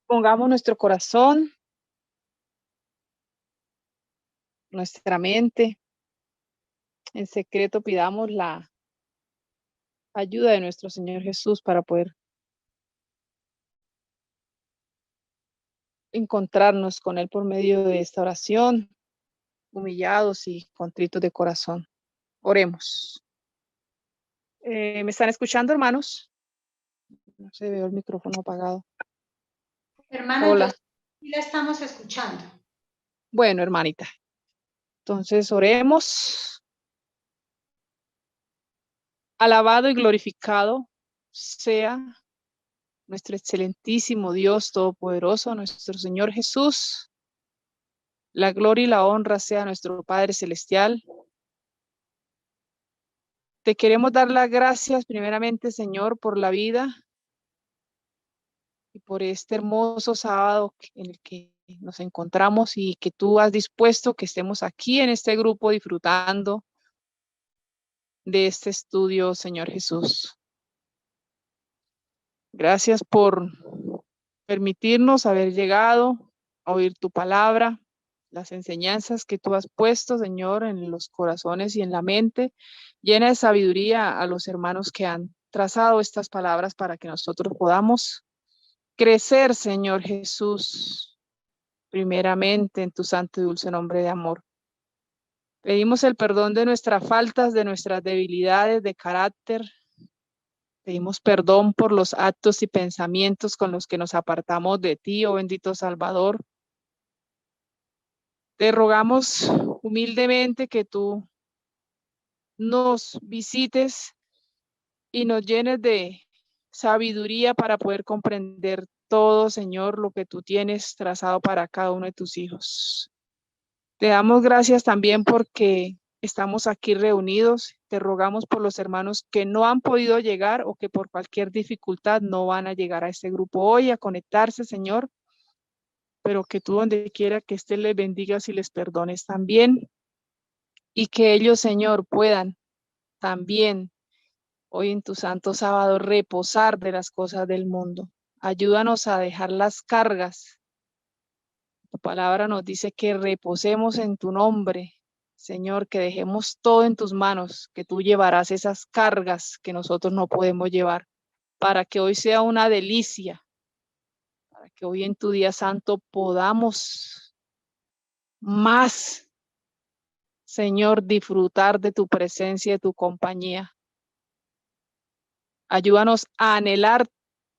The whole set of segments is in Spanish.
Pongamos nuestro corazón, nuestra mente. En secreto pidamos la ayuda de nuestro Señor Jesús para poder encontrarnos con Él por medio de esta oración, humillados y contritos de corazón. Oremos. ¿Me están escuchando, hermanos? No se veo el micrófono apagado. Hermana, Hola. sí la estamos escuchando. Bueno, hermanita. Entonces oremos. Alabado y glorificado sea nuestro excelentísimo Dios Todopoderoso, nuestro Señor Jesús. La gloria y la honra sea a nuestro Padre Celestial. Te queremos dar las gracias primeramente, Señor, por la vida y por este hermoso sábado en el que nos encontramos y que tú has dispuesto que estemos aquí en este grupo disfrutando de este estudio, Señor Jesús. Gracias por permitirnos haber llegado a oír tu palabra, las enseñanzas que tú has puesto, Señor, en los corazones y en la mente, llena de sabiduría a los hermanos que han trazado estas palabras para que nosotros podamos crecer, Señor Jesús, primeramente en tu santo y dulce nombre de amor. Pedimos el perdón de nuestras faltas, de nuestras debilidades de carácter. Pedimos perdón por los actos y pensamientos con los que nos apartamos de ti, oh bendito Salvador. Te rogamos humildemente que tú nos visites y nos llenes de sabiduría para poder comprender todo, Señor, lo que tú tienes trazado para cada uno de tus hijos. Te damos gracias también porque estamos aquí reunidos. Te rogamos por los hermanos que no han podido llegar o que por cualquier dificultad no van a llegar a este grupo hoy a conectarse, Señor, pero que tú donde quiera que estés les bendigas y les perdones también y que ellos, Señor, puedan también hoy en tu santo sábado reposar de las cosas del mundo. Ayúdanos a dejar las cargas. Tu palabra nos dice que reposemos en tu nombre, Señor, que dejemos todo en tus manos, que tú llevarás esas cargas que nosotros no podemos llevar, para que hoy sea una delicia, para que hoy en tu día santo podamos más, Señor, disfrutar de tu presencia y de tu compañía. Ayúdanos a anhelar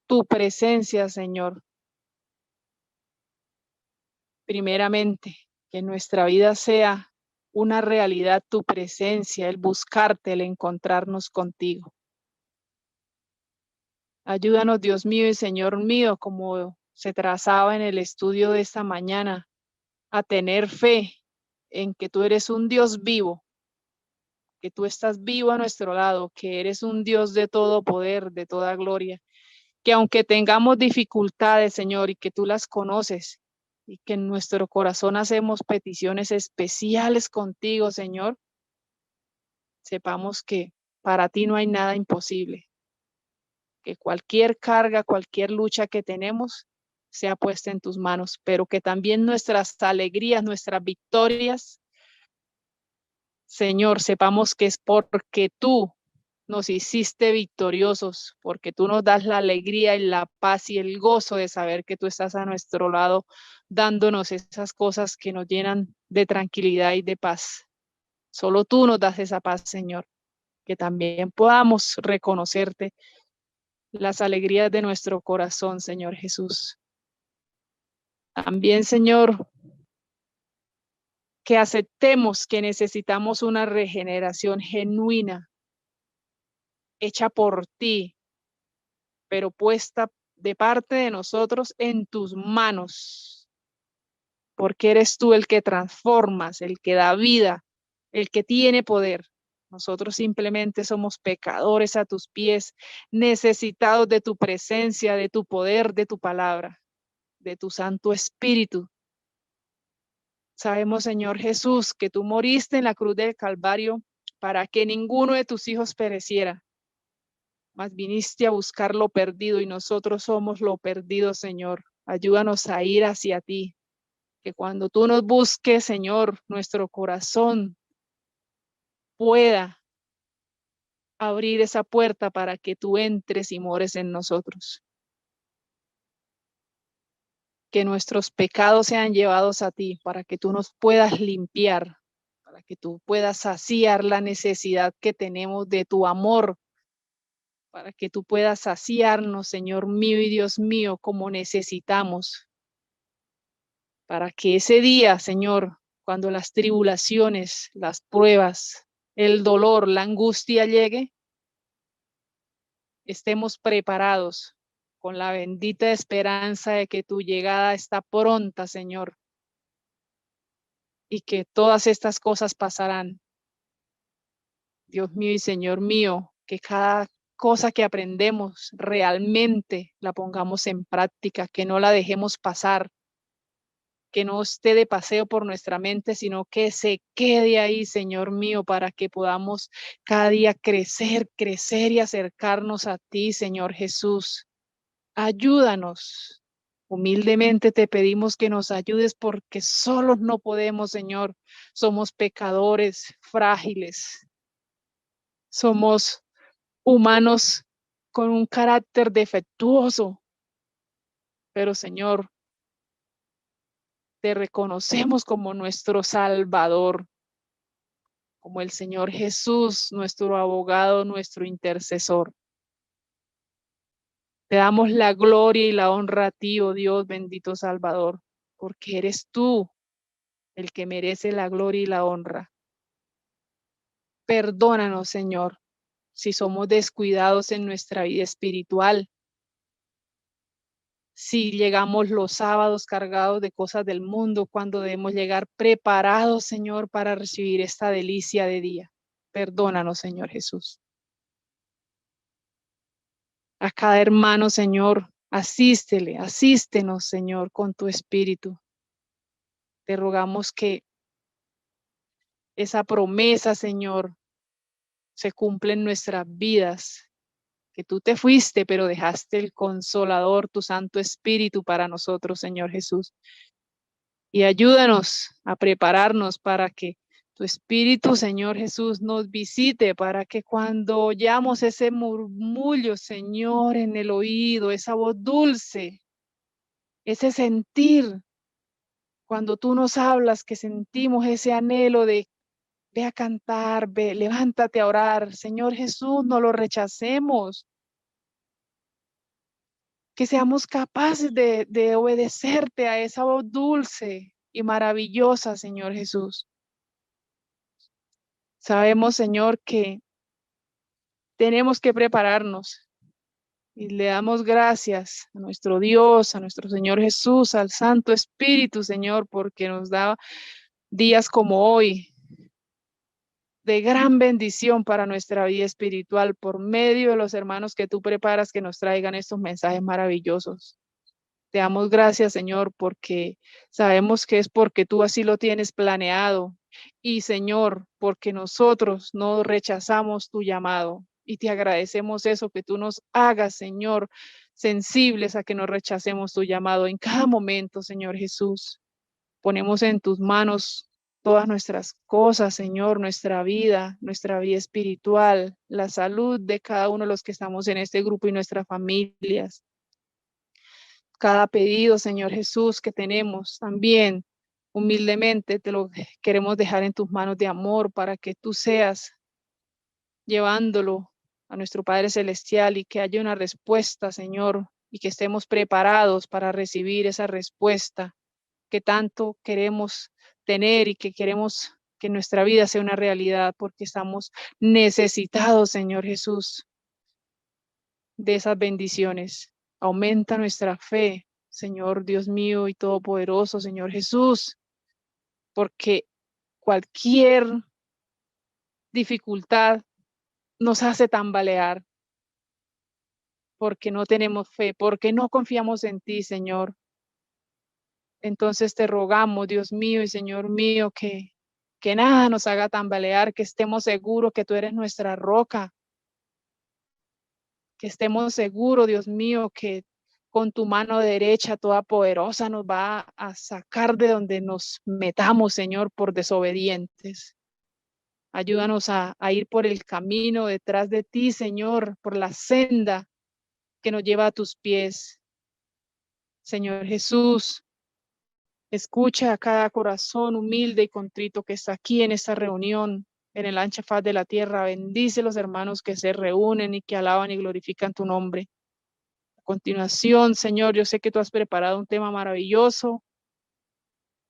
tu presencia, Señor. Primeramente, que nuestra vida sea una realidad tu presencia, el buscarte, el encontrarnos contigo. Ayúdanos, Dios mío y Señor mío, como se trazaba en el estudio de esta mañana, a tener fe en que tú eres un Dios vivo, que tú estás vivo a nuestro lado, que eres un Dios de todo poder, de toda gloria, que aunque tengamos dificultades, Señor, y que tú las conoces, y que en nuestro corazón hacemos peticiones especiales contigo, Señor, sepamos que para ti no hay nada imposible, que cualquier carga, cualquier lucha que tenemos sea puesta en tus manos, pero que también nuestras alegrías, nuestras victorias, Señor, sepamos que es porque tú nos hiciste victoriosos, porque tú nos das la alegría y la paz y el gozo de saber que tú estás a nuestro lado, dándonos esas cosas que nos llenan de tranquilidad y de paz. Solo tú nos das esa paz, Señor, que también podamos reconocerte las alegrías de nuestro corazón, Señor Jesús. También, Señor, que aceptemos que necesitamos una regeneración genuina, hecha por ti, pero puesta de parte de nosotros en tus manos, porque eres tú el que transformas, el que da vida, el que tiene poder. Nosotros simplemente somos pecadores a tus pies, necesitados de tu presencia, de tu poder, de tu palabra, de tu Santo Espíritu. Sabemos, Señor Jesús, que tú moriste en la cruz del Calvario para que ninguno de tus hijos pereciera, mas viniste a buscar lo perdido y nosotros somos lo perdido, Señor. ayúdanos a ir hacia ti. Que cuando tú nos busques, Señor, nuestro corazón pueda abrir esa puerta para que tú entres y mores en nosotros. Que nuestros pecados sean llevados a ti para que tú nos puedas limpiar, para que tú puedas saciar la necesidad que tenemos de tu amor, para que tú puedas saciarnos, Señor mío y Dios mío, como necesitamos, para que ese día, Señor, cuando las tribulaciones, las pruebas, el dolor, la angustia llegue, estemos preparados con la bendita esperanza de que tu llegada está pronta, Señor, y que todas estas cosas pasarán. Dios mío y Señor mío, que cada cosa que aprendemos realmente la pongamos en práctica, que no la dejemos pasar, que no esté de paseo por nuestra mente, sino que se quede ahí, Señor mío, para que podamos cada día crecer, crecer y acercarnos a ti, Señor Jesús. Ayúdanos. Humildemente te pedimos que nos ayudes porque solos no podemos, Señor. Somos pecadores frágiles. Somos humanos con un carácter defectuoso. Pero, Señor, te reconocemos como nuestro Salvador, como el Señor Jesús, nuestro abogado, nuestro intercesor. Te damos la gloria y la honra a ti, oh Dios, bendito Salvador, porque eres tú el que merece la gloria y la honra. Perdónanos, Señor, si somos descuidados en nuestra vida espiritual, si llegamos los sábados cargados de cosas del mundo, cuando debemos llegar preparados, Señor, para recibir esta delicia de día. Perdónanos, Señor Jesús. A cada hermano, Señor, asístenos, Señor, con tu espíritu. Te rogamos que esa promesa, Señor, se cumpla en nuestras vidas, que tú te fuiste, pero dejaste el Consolador, tu Santo Espíritu para nosotros, Señor Jesús. Y ayúdanos a prepararnos para que tu Espíritu, Señor Jesús, nos visite, para que cuando oyamos ese murmullo, Señor, en el oído, esa voz dulce, ese sentir, cuando tú nos hablas, que sentimos ese anhelo de ve a cantar, ve, levántate a orar, Señor Jesús, no lo rechacemos. Que seamos capaces de obedecerte a esa voz dulce y maravillosa, Señor Jesús. Sabemos, Señor, que tenemos que prepararnos y le damos gracias a nuestro Dios, a nuestro Señor Jesús, al Santo Espíritu, Señor, porque nos da días como hoy de gran bendición para nuestra vida espiritual por medio de los hermanos que tú preparas que nos traigan estos mensajes maravillosos. Te damos gracias, Señor, porque sabemos que es porque tú así lo tienes planeado. Y, Señor, porque nosotros no rechazamos tu llamado. Y te agradecemos eso, que tú nos hagas, Señor, sensibles a que no rechacemos tu llamado en cada momento, Señor Jesús. Ponemos en tus manos todas nuestras cosas, Señor, nuestra vida espiritual, la salud de cada uno de los que estamos en este grupo y nuestras familias. Cada pedido, Señor Jesús, que tenemos también humildemente te lo queremos dejar en tus manos de amor para que tú seas llevándolo a nuestro Padre Celestial y que haya una respuesta, Señor, y que estemos preparados para recibir esa respuesta que tanto queremos tener y que queremos que nuestra vida sea una realidad porque estamos necesitados, Señor Jesús, de esas bendiciones. Aumenta nuestra fe, Señor Dios mío y todopoderoso, Señor Jesús, porque cualquier dificultad nos hace tambalear, porque no tenemos fe, porque no confiamos en ti, Señor. Entonces te rogamos, Dios mío y Señor mío, que nada nos haga tambalear, que estemos seguros que tú eres nuestra roca, que estemos seguros, Dios mío, que con tu mano derecha toda poderosa nos va a sacar de donde nos metamos, Señor, por desobedientes. Ayúdanos a ir por el camino detrás de ti, Señor, por la senda que nos lleva a tus pies. Señor Jesús, escucha a cada corazón humilde y contrito que está aquí en esta reunión, en el ancha faz de la tierra. Bendice los hermanos que se reúnen y que alaban y glorifican tu nombre. A continuación, Señor, yo sé que tú has preparado un tema maravilloso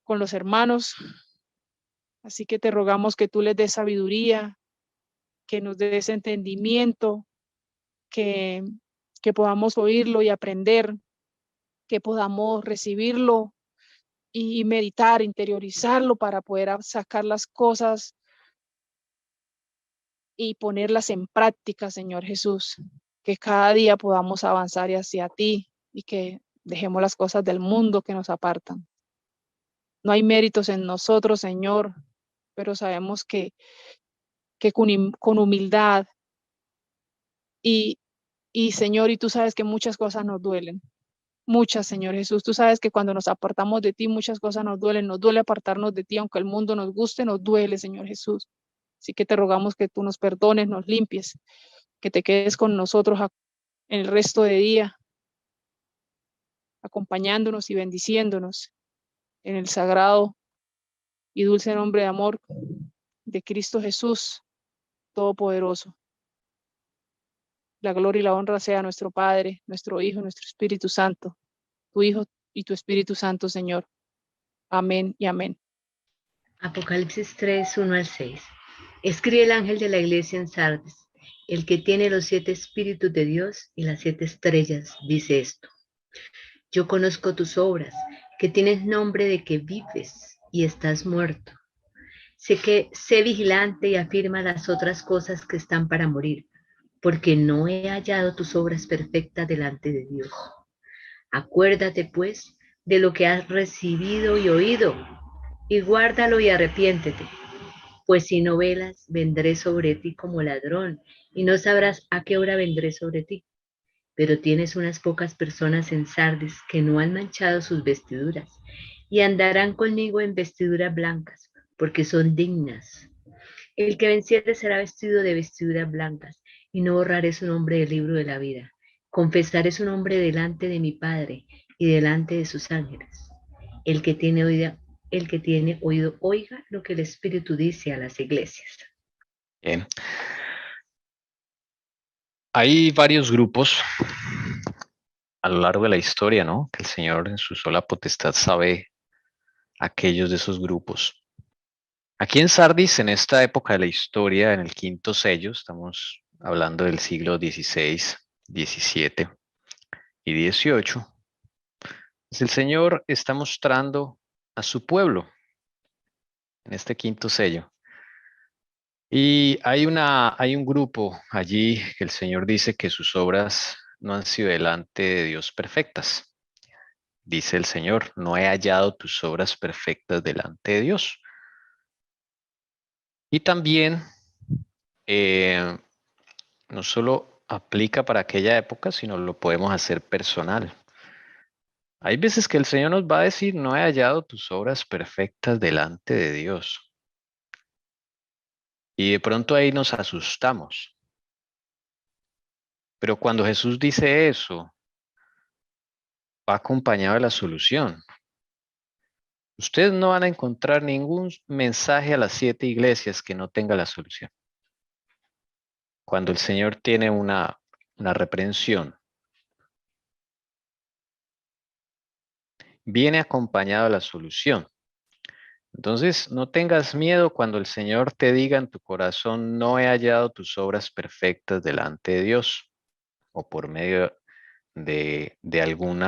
con los hermanos, así que te rogamos que tú les des sabiduría, que nos des entendimiento, que, que podamos oírlo y aprender, que podamos recibirlo y meditar, interiorizarlo para poder sacar las cosas y ponerlas en práctica, Señor Jesús. Que cada día podamos avanzar hacia ti y que dejemos las cosas del mundo que nos apartan. No hay méritos en nosotros, Señor, pero sabemos que con humildad y Señor, y tú sabes que muchas cosas nos duelen. Muchas, Señor Jesús. Tú sabes que cuando nos apartamos de ti, muchas cosas nos duelen. Nos duele apartarnos de ti, aunque el mundo nos guste, nos duele, Señor Jesús. Así que te rogamos que tú nos perdones, nos limpies, que te quedes con nosotros en el resto de día, acompañándonos y bendiciéndonos en el sagrado y dulce nombre de amor de Cristo Jesús, Todopoderoso. La gloria y la honra sea a nuestro Padre, nuestro Hijo, nuestro Espíritu Santo, tu Hijo y tu Espíritu Santo, Señor. Amén y amén. Apocalipsis 3, 1 al 6. Escribe el ángel de la iglesia en Sardis, el que tiene los 7 espíritus de Dios y las 7 estrellas, dice esto. Yo conozco tus obras, que tienes nombre de que vives y estás muerto. Sé vigilante y afirma las otras cosas que están para morir, porque no he hallado tus obras perfectas delante de Dios. Acuérdate, pues, de lo que has recibido y oído, y guárdalo y arrepiéntete. Pues si no velas, vendré sobre ti como ladrón, y no sabrás a qué hora vendré sobre ti. Pero tienes unas pocas personas en Sardis que no han manchado sus vestiduras, y andarán conmigo en vestiduras blancas, porque son dignas. El que venciere será vestido de vestiduras blancas, y no borraré su nombre del libro de la vida. Confesaré su nombre delante de mi Padre y delante de sus ángeles. El que tiene oído, oiga lo que el Espíritu dice a las iglesias. Bien. Hay varios grupos a lo largo de la historia, ¿no? Que el Señor en su sola potestad sabe aquellos de esos grupos. Aquí en Sardis, en esta época de la historia, en el quinto sello, estamos hablando del siglo XVI, XVII y XVIII, pues el Señor está mostrando a su pueblo en este quinto sello. Y hay un grupo allí que el Señor dice que sus obras no han sido delante de Dios perfectas. Dice el Señor, no he hallado tus obras perfectas delante de Dios. Y también no solo aplica para aquella época, sino lo podemos hacer personal. Hay veces que el Señor nos va a decir, no he hallado tus obras perfectas delante de Dios. Y de pronto ahí nos asustamos. Pero cuando Jesús dice eso, va acompañado de la solución. Ustedes no van a encontrar ningún mensaje a las 7 iglesias que no tenga la solución. Cuando el Señor tiene una reprensión, viene acompañado de la solución. Entonces, no tengas miedo cuando el Señor te diga en tu corazón, no he hallado tus obras perfectas delante de Dios, o por medio de algún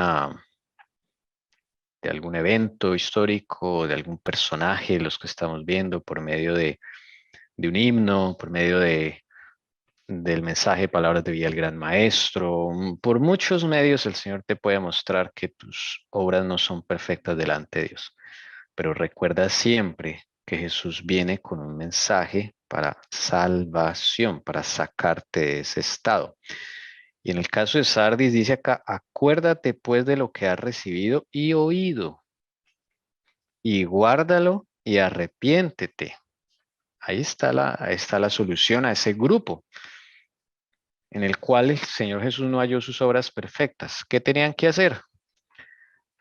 evento histórico, de algún personaje, los que estamos viendo, por medio de un himno, por medio del mensaje Palabras de Vida del Gran Maestro. Por muchos medios el Señor te puede mostrar que tus obras no son perfectas delante de Dios. Pero recuerda siempre que Jesús viene con un mensaje para salvación, para sacarte de ese estado. Y en el caso de Sardis dice acá, acuérdate pues de lo que has recibido y oído, y guárdalo y arrepiéntete. Ahí está la solución a ese grupo en el cual el Señor Jesús no halló sus obras perfectas. ¿Qué tenían que hacer?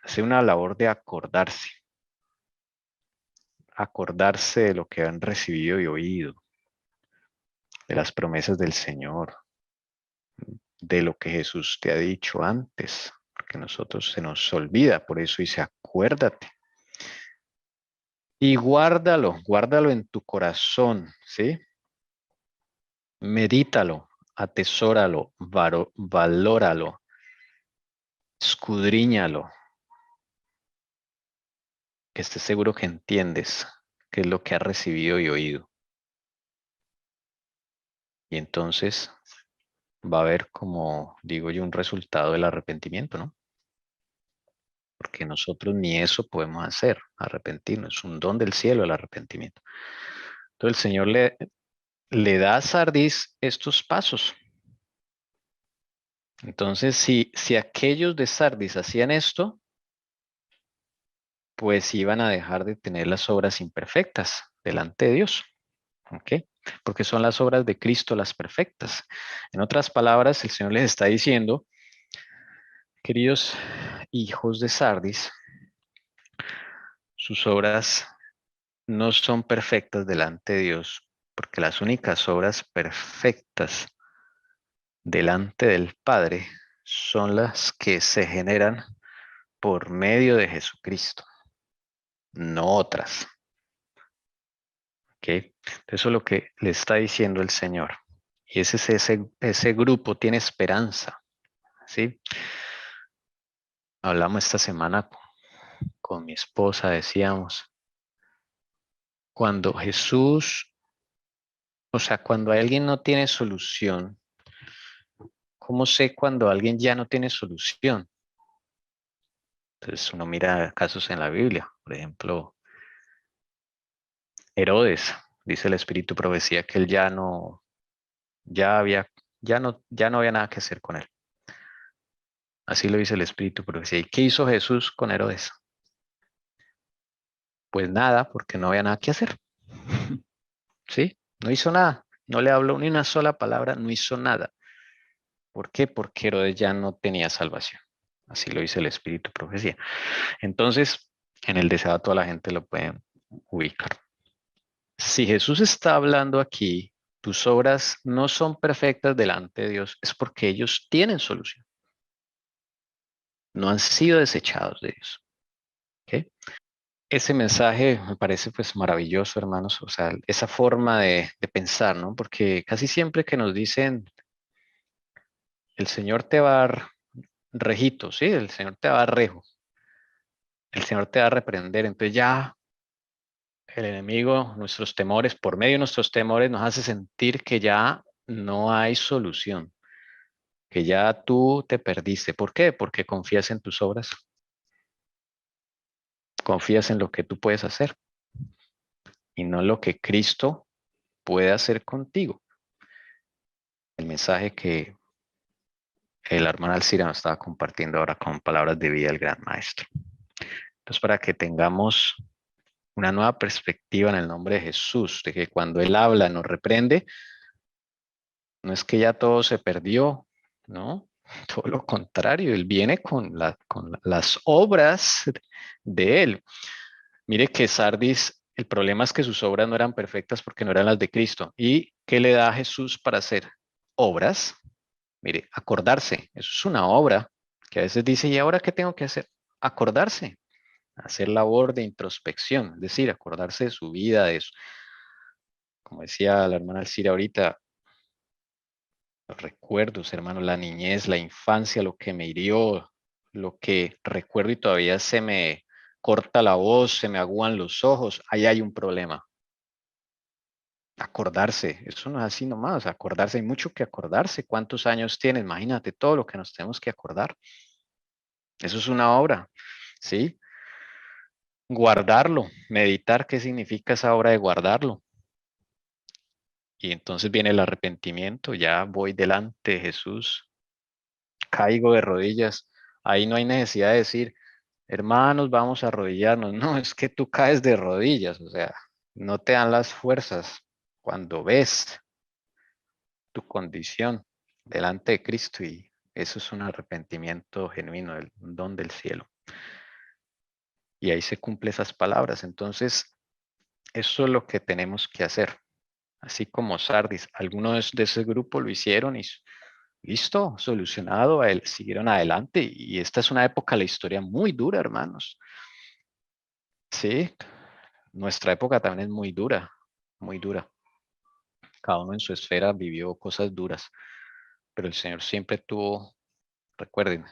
Hacer una labor de acordarse. Acordarse de lo que han recibido y oído, de las promesas del Señor, de lo que Jesús te ha dicho antes, porque a nosotros se nos olvida, por eso dice, acuérdate. Y guárdalo en tu corazón, ¿sí? Medítalo, atesóralo, valóralo, escudriñalo, que estés seguro que entiendes qué es lo que has recibido y oído. Y entonces va a haber, como digo yo, un resultado del arrepentimiento, ¿no? Porque nosotros ni eso podemos hacer, arrepentirnos, es un don del cielo el arrepentimiento. Entonces el Señor le da a Sardis estos pasos. Entonces, si aquellos de Sardis hacían esto, pues iban a dejar de tener las obras imperfectas delante de Dios. ¿Ok? Porque son las obras de Cristo las perfectas. En otras palabras, el Señor les está diciendo, queridos hijos de Sardis, sus obras no son perfectas delante de Dios, porque las únicas obras perfectas delante del Padre son las que se generan por medio de Jesucristo, no otras. ¿Ok? Eso es lo que le está diciendo el Señor. Y ese grupo tiene esperanza. ¿Sí? Hablamos esta semana con mi esposa, decíamos, cuando Jesús, o sea, cuando alguien no tiene solución, ¿cómo sé cuando alguien ya no tiene solución? Entonces uno mira casos en la Biblia, por ejemplo, Herodes, dice el Espíritu Profecía que él ya no había nada que hacer con él. Así lo dice el Espíritu Profecía. ¿Y qué hizo Jesús con Herodes? Pues nada, porque no había nada que hacer. ¿Sí? No hizo nada. No le habló ni una sola palabra, no hizo nada. ¿Por qué? Porque Herodes ya no tenía salvación. Así lo dice el Espíritu Profecía. Entonces, en el deseo toda la gente lo puede ubicar. Si Jesús está hablando aquí, tus obras no son perfectas delante de Dios, es porque ellos tienen solución. No han sido desechados de Dios. ¿Okay? Ese mensaje me parece pues maravilloso, hermanos. O sea, esa forma de pensar, ¿no? Porque casi siempre que nos dicen, el Señor te va a dar rejito, ¿sí? El Señor te va a dar rejo. El Señor te va a reprender. Entonces ya el enemigo, nuestros temores, por medio de nuestros temores, nos hace sentir que ya no hay solución, que ya tú te perdiste. ¿Por qué? Porque confías en tus obras, confías en lo que tú puedes hacer y no en lo que Cristo puede hacer contigo. El mensaje que el hermano Alcira nos estaba compartiendo ahora con palabras de vida del gran maestro. Entonces, para que tengamos una nueva perspectiva en el nombre de Jesús, de que cuando Él habla, nos reprende, no es que ya todo se perdió, ¿no? Todo lo contrario, Él viene con las obras de Él. Mire que Sardis, el problema es que sus obras no eran perfectas porque no eran las de Cristo. ¿Y qué le da a Jesús para hacer? Obras. Mire, acordarse, eso es una obra que a veces dice, ¿y ahora qué tengo que hacer? Acordarse, hacer labor de introspección, es decir, acordarse de su vida, como decía la hermana Alcira ahorita, los recuerdos, hermano, la niñez, la infancia, lo que me hirió, lo que recuerdo y todavía se me corta la voz, se me aguan los ojos, ahí hay un problema. Acordarse, eso no es así nomás, acordarse, hay mucho que acordarse. ¿Cuántos años tienes? Imagínate todo lo que nos tenemos que acordar. Eso es una obra, ¿sí? Guardarlo, meditar, ¿qué significa esa obra de guardarlo? Y entonces viene el arrepentimiento, ya voy delante de Jesús caigo de rodillas. Ahí no hay necesidad de decir, hermanos, vamos a arrodillarnos. No, es que tú caes de rodillas, o sea, no te dan las fuerzas cuando ves tu condición delante de Cristo, y eso es un arrepentimiento genuino, un don del cielo. Y ahí se cumplen esas palabras. Entonces, eso es lo que tenemos que hacer. Así como Sardis, algunos de ese grupo lo hicieron y listo, solucionado, siguieron adelante. Y esta es una época de la historia muy dura, hermanos. Sí, nuestra época también es muy dura, muy dura. Cada uno en su esfera vivió cosas duras, pero el Señor siempre tuvo, recuerden,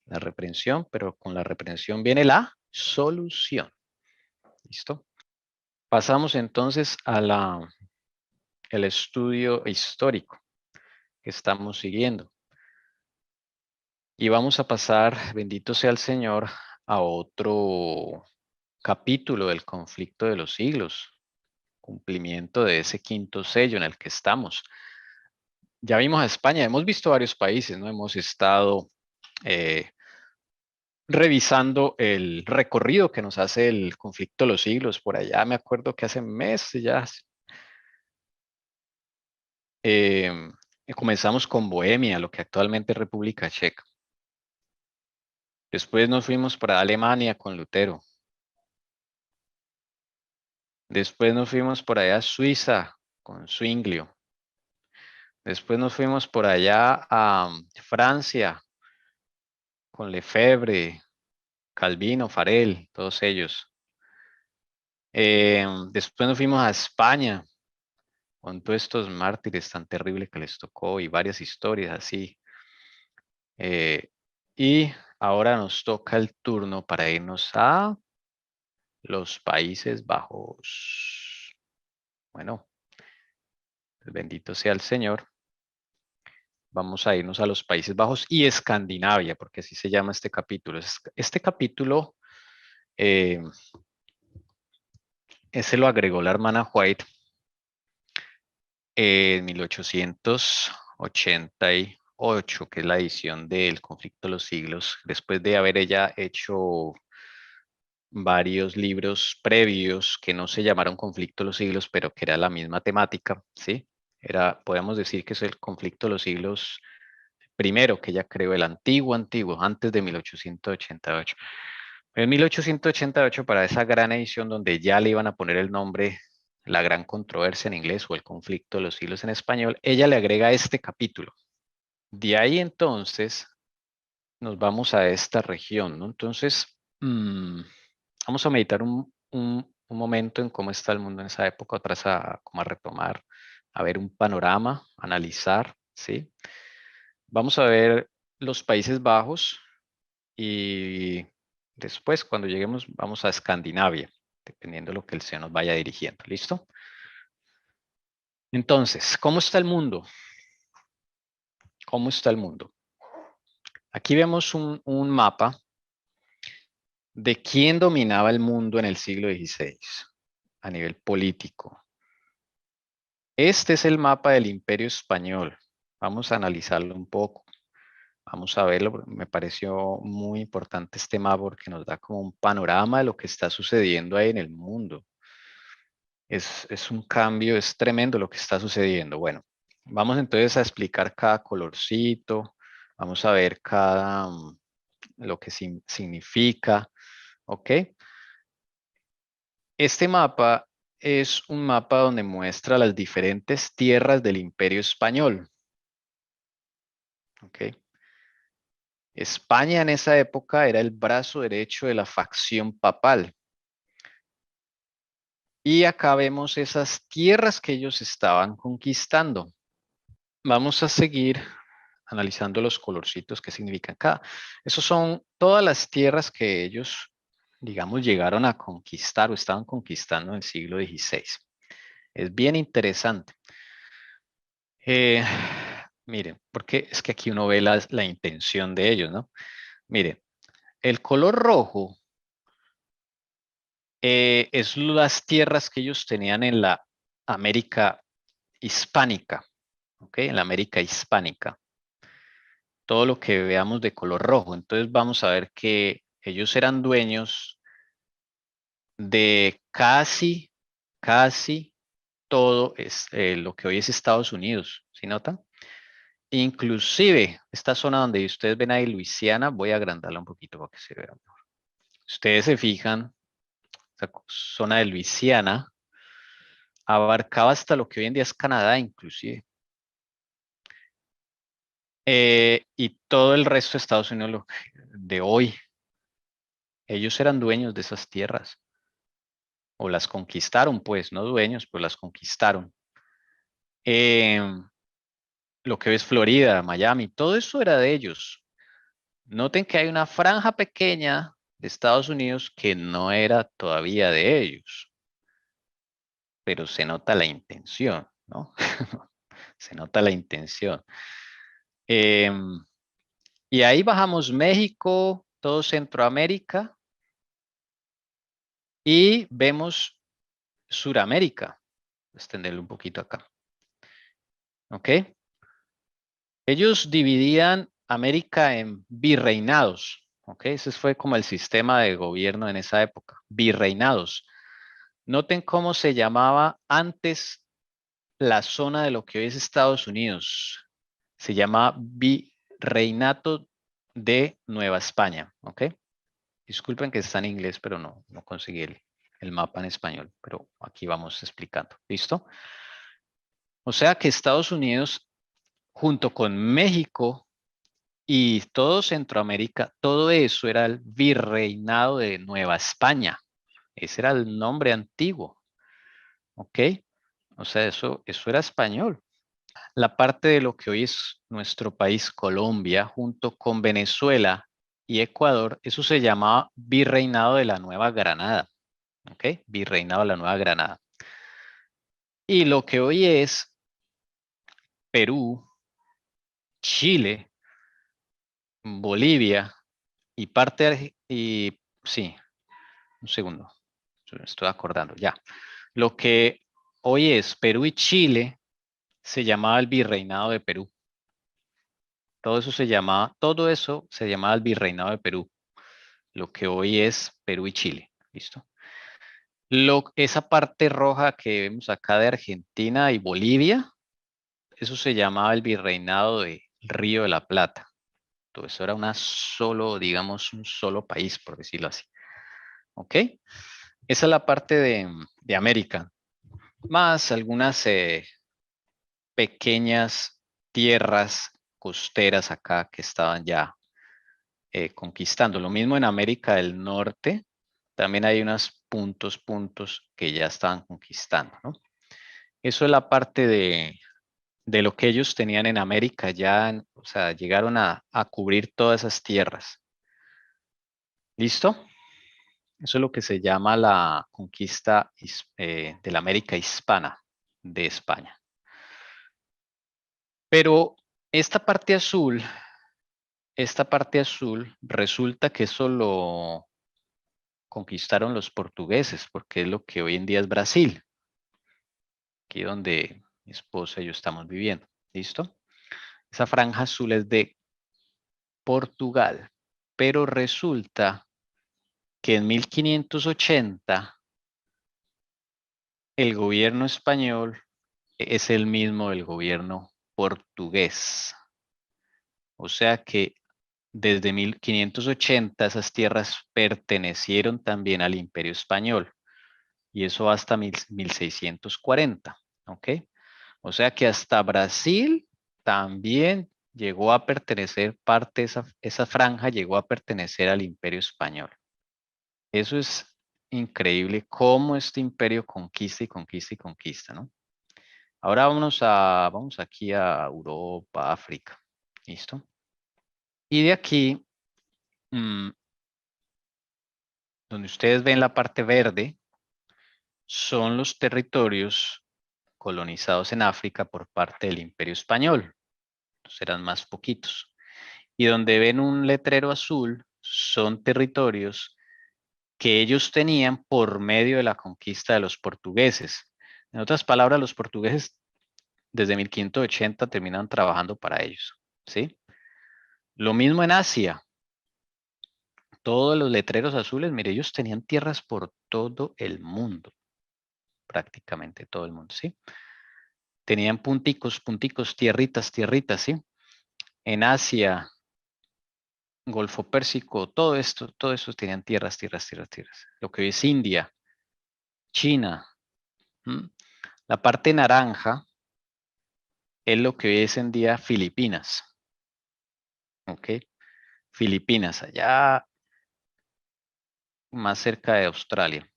la reprensión, pero con la reprensión viene la solución. ¿Listo? Pasamos entonces a el estudio histórico que estamos siguiendo. Y vamos a pasar, bendito sea el Señor, a otro capítulo del conflicto de los siglos, cumplimiento de ese quinto sello en el que estamos. Ya vimos a España, hemos visto varios países, ¿no? Hemos estado revisando el recorrido que nos hace el conflicto de los siglos. Por allá me acuerdo que hace meses ya comenzamos con Bohemia, lo que actualmente es República Checa. Después nos fuimos para Alemania con Lutero. Después nos fuimos por allá a Suiza con Zwinglio. Después nos fuimos por allá a Francia con Lefebvre, Calvino, Farel, todos ellos. Después nos fuimos a España con todos estos mártires tan terribles que les tocó y varias historias así. Y ahora nos toca el turno para irnos a los Países Bajos. Bueno, bendito sea el Señor. Vamos a irnos a los Países Bajos y Escandinavia, porque así se llama este capítulo. Este capítulo, ese lo agregó la hermana White en 1888, que es la edición del Conflicto de los Siglos, después de haber ella hecho varios libros previos que no se llamaron Conflicto de los Siglos, pero que era la misma temática, ¿sí? Podemos decir que es el Conflicto de los Siglos primero que ella creó, el antiguo, antes de 1888. En 1888, para esa gran edición donde ya le iban a poner el nombre La Gran Controversia en inglés o El Conflicto de los Siglos en español, ella le agrega este capítulo. De ahí entonces nos vamos a esta región, ¿no? Entonces, vamos a meditar un momento en cómo está el mundo en esa época, otras como a retomar, a ver un panorama, analizar, ¿sí? Vamos a ver los Países Bajos y después, cuando lleguemos, vamos a Escandinavia, dependiendo de lo que el Señor nos vaya dirigiendo. ¿Listo? Entonces, ¿cómo está el mundo? ¿Cómo está el mundo? Aquí vemos un mapa de quién dominaba el mundo en el siglo XVI a nivel político. Este es el mapa del Imperio Español. Vamos a analizarlo un poco. Vamos a verlo. Me pareció muy importante este mapa porque nos da como un panorama de lo que está sucediendo ahí en el mundo. Es un cambio, es tremendo lo que está sucediendo. Bueno, vamos entonces a explicar cada colorcito. Vamos a ver lo que significa. ¿Ok? Este mapa es un mapa donde muestra las diferentes tierras del Imperio Español. ¿Ok? España en esa época era el brazo derecho de la facción papal. Y acá vemos esas tierras que ellos estaban conquistando. Vamos a seguir analizando los colorcitos que significan acá. Esos son todas las tierras que ellos, digamos, llegaron a conquistar o estaban conquistando en el siglo XVI. Es bien interesante. Miren, porque es que aquí uno ve la intención de ellos, ¿no? Miren, el color rojo es las tierras que ellos tenían en la América hispánica, ¿ok? En la América hispánica. todo lo que veamos de color rojo. Entonces vamos a ver que ellos eran dueños de casi todo lo que hoy es Estados Unidos. ¿Sí notan? Inclusive esta zona donde ustedes ven ahí Luisiana, voy a agrandarla un poquito para que se vea mejor. Ustedes se fijan, esta zona de Luisiana abarcaba hasta lo que hoy en día es Canadá, inclusive. Y todo el resto de Estados Unidos de hoy, ellos eran dueños de esas tierras. O las conquistaron, pues, no dueños, pero las conquistaron. Lo que es Florida, Miami, todo eso era de ellos. Noten que hay una franja pequeña de Estados Unidos que no era todavía de ellos. Pero se nota la intención, ¿no? Se nota la intención. Y ahí bajamos México, todo Centroamérica y vemos Suramérica. Extenderlo un poquito acá. ¿Ok? Ellos dividían América en virreinados. ¿Ok? Ese fue como el sistema de gobierno en esa época. Virreinados. Noten cómo se llamaba antes la zona de lo que hoy es Estados Unidos. Se llama Virreinato de Nueva España. ¿Ok? Disculpen que está en inglés, pero no conseguí el mapa en español. Pero aquí vamos explicando. ¿Listo? O sea que Estados Unidos, junto con México y todo Centroamérica, todo eso era el Virreinado de Nueva España. Ese era el nombre antiguo. ¿Ok? O sea, eso era español. La parte de lo que hoy es nuestro país, Colombia, junto con Venezuela y Ecuador, eso se llamaba Virreinado de la Nueva Granada. ¿Ok? Virreinado de la Nueva Granada. Y lo que hoy es Perú, Chile, Bolivia y sí, un segundo, me estoy acordando ya. Lo que hoy es Perú y Chile se llamaba el Virreinado de Perú. Todo eso se llamaba el Virreinado de Perú. Lo que hoy es Perú y Chile. ¿Listo? Esa parte roja que vemos acá de Argentina y Bolivia, eso se llamaba el Virreinado del Río de la Plata. Todo eso era digamos, un solo país, por decirlo así. ¿Ok? Esa es la parte de América. Más algunas pequeñas tierras costeras acá que estaban ya conquistando. Lo mismo en América del Norte. También hay unos puntos que ya estaban conquistando, ¿no? Eso es la parte de lo que ellos tenían en América. O sea, llegaron a cubrir todas esas tierras. ¿Listo? Eso es lo que se llama la conquista de la América hispana de España. Pero esta parte azul resulta que eso lo conquistaron los portugueses, porque es lo que hoy en día es Brasil, aquí donde mi esposa y yo estamos viviendo. ¿Listo? Esa franja azul es de Portugal, pero resulta que en 1580 el gobierno español es el mismo del gobierno portugués. O sea que desde 1580 esas tierras pertenecieron también al Imperio Español y eso hasta 1640, ¿ok? O sea que hasta Brasil también llegó a pertenecer esa franja llegó a pertenecer al Imperio Español. Eso es increíble cómo este imperio conquista y conquista y conquista, ¿no? Ahora vamos aquí a Europa, África. ¿Listo? Y de aquí, donde ustedes ven la parte verde, son los territorios colonizados en África por parte del Imperio Español. Entonces eran más poquitos. Y donde ven un letrero azul, son territorios que ellos tenían por medio de la conquista de los portugueses. En otras palabras, los portugueses desde 1580 terminan trabajando para ellos, ¿sí? Lo mismo en Asia. Todos los letreros azules, mire, ellos tenían tierras por todo el mundo. Prácticamente todo el mundo, ¿sí? Tenían punticos, punticos, tierritas, tierritas, ¿sí? En Asia, Golfo Pérsico, todo eso tenían tierras, tierras, tierras, tierras. Lo que hoy es India, China. La parte naranja es lo que hoy es en día Filipinas. ¿Ok? Filipinas, allá más cerca de Australia.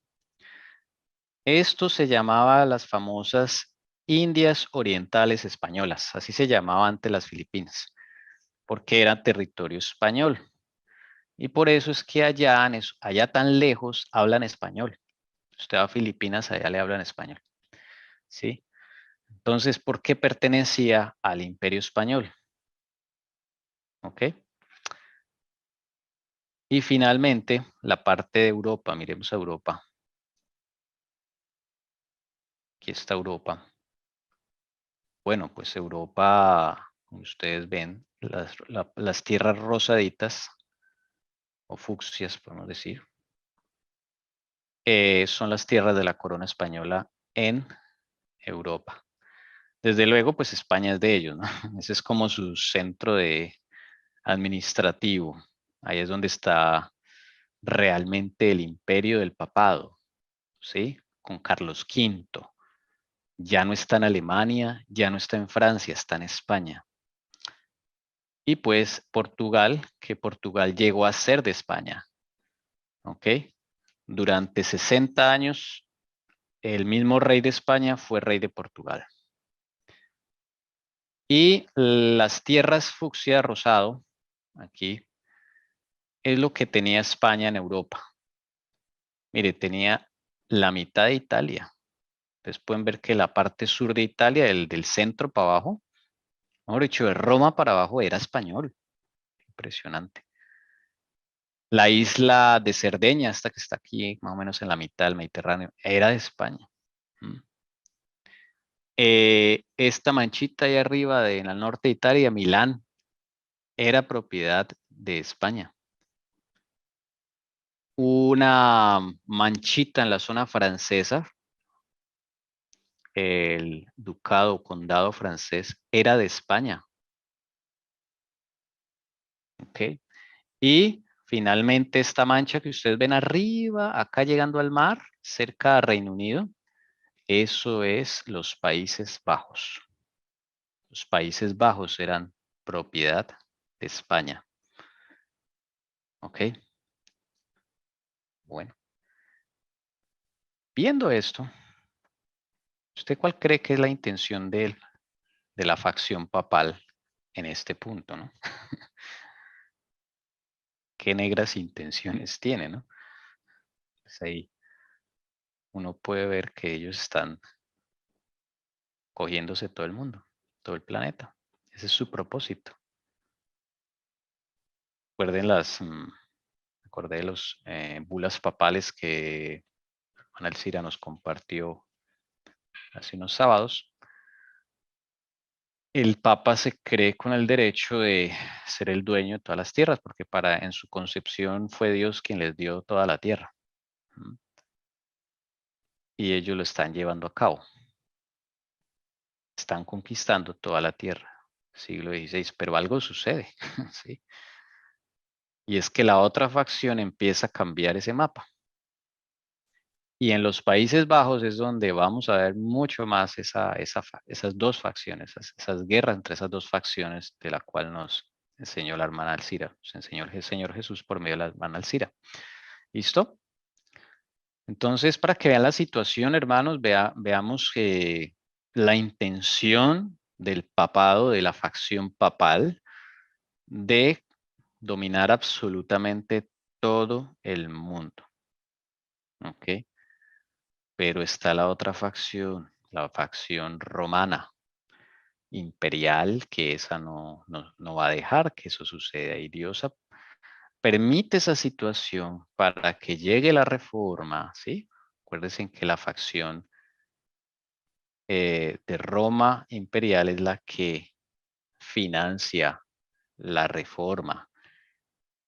Esto se llamaba las famosas Indias Orientales Españolas. Así se llamaba antes las Filipinas, porque era territorio español. Y por eso es que allá tan lejos hablan español. Usted va a Filipinas, allá le hablan español. ¿Sí? Entonces, ¿por qué pertenecía al Imperio Español? ¿Ok? Y finalmente, la parte de Europa. Miremos a Europa. Aquí está Europa. Bueno, pues Europa, como ustedes ven, las tierras rosaditas, o fucsias, podemos decir, son las tierras de la corona española en Europa. Desde luego, pues España es de ellos, ¿no? Ese es como su centro administrativo. Ahí es donde está realmente el imperio del papado, ¿sí? Con Carlos V. Ya no está en Alemania, ya no está en Francia, está en España. Y pues Portugal, que Portugal llegó a ser de España, ¿ok? Durante 60 años, el mismo rey de España fue rey de Portugal. Y las tierras fucsia rosado, aquí, es lo que tenía España en Europa. Mire, tenía la mitad de Italia. Ustedes pueden ver que la parte sur de Italia, del centro para abajo, mejor dicho, de Roma para abajo, era español. Impresionante. La isla de Cerdeña, esta que está aquí, más o menos en la mitad del Mediterráneo, era de España. Esta manchita ahí arriba, en el norte de Italia, Milán, era propiedad de España. Una manchita en la zona francesa, el ducado o condado francés, era de España. ¿Ok? Y finalmente esta mancha que ustedes ven arriba, acá llegando al mar, cerca de Reino Unido, eso es los Países Bajos. Los Países Bajos eran propiedad de España. ¿Ok? Bueno. Viendo esto, ¿usted cuál cree que es la intención de la facción papal en este punto, no? ¿Qué negras intenciones tiene, no? Pues ahí uno puede ver que ellos están cogiéndose todo el mundo, todo el planeta. Ese es su propósito. Recuerden acordé de los bulas papales que Juan Alcira nos compartió hace unos sábados. El Papa se cree con el derecho de ser el dueño de todas las tierras, porque en su concepción fue Dios quien les dio toda la tierra. Y ellos lo están llevando a cabo. Están conquistando toda la tierra, siglo XVI, pero algo sucede, ¿sí? Y es que la otra facción empieza a cambiar ese mapa. Y en los Países Bajos es donde vamos a ver mucho más esas dos facciones, esas guerras entre esas dos facciones de la cual nos enseñó la hermana Alcira, nos enseñó el Señor Jesús por medio de la hermana Alcira. ¿Listo? Entonces, para que vean la situación, hermanos, veamos la intención del papado, de la facción papal, de dominar absolutamente todo el mundo. ¿Ok? Pero está la otra facción, la facción romana, imperial, que esa no va a dejar que eso suceda. Y Dios permite esa situación para que llegue la reforma, ¿sí? Acuérdense que la facción de Roma imperial es la que financia la reforma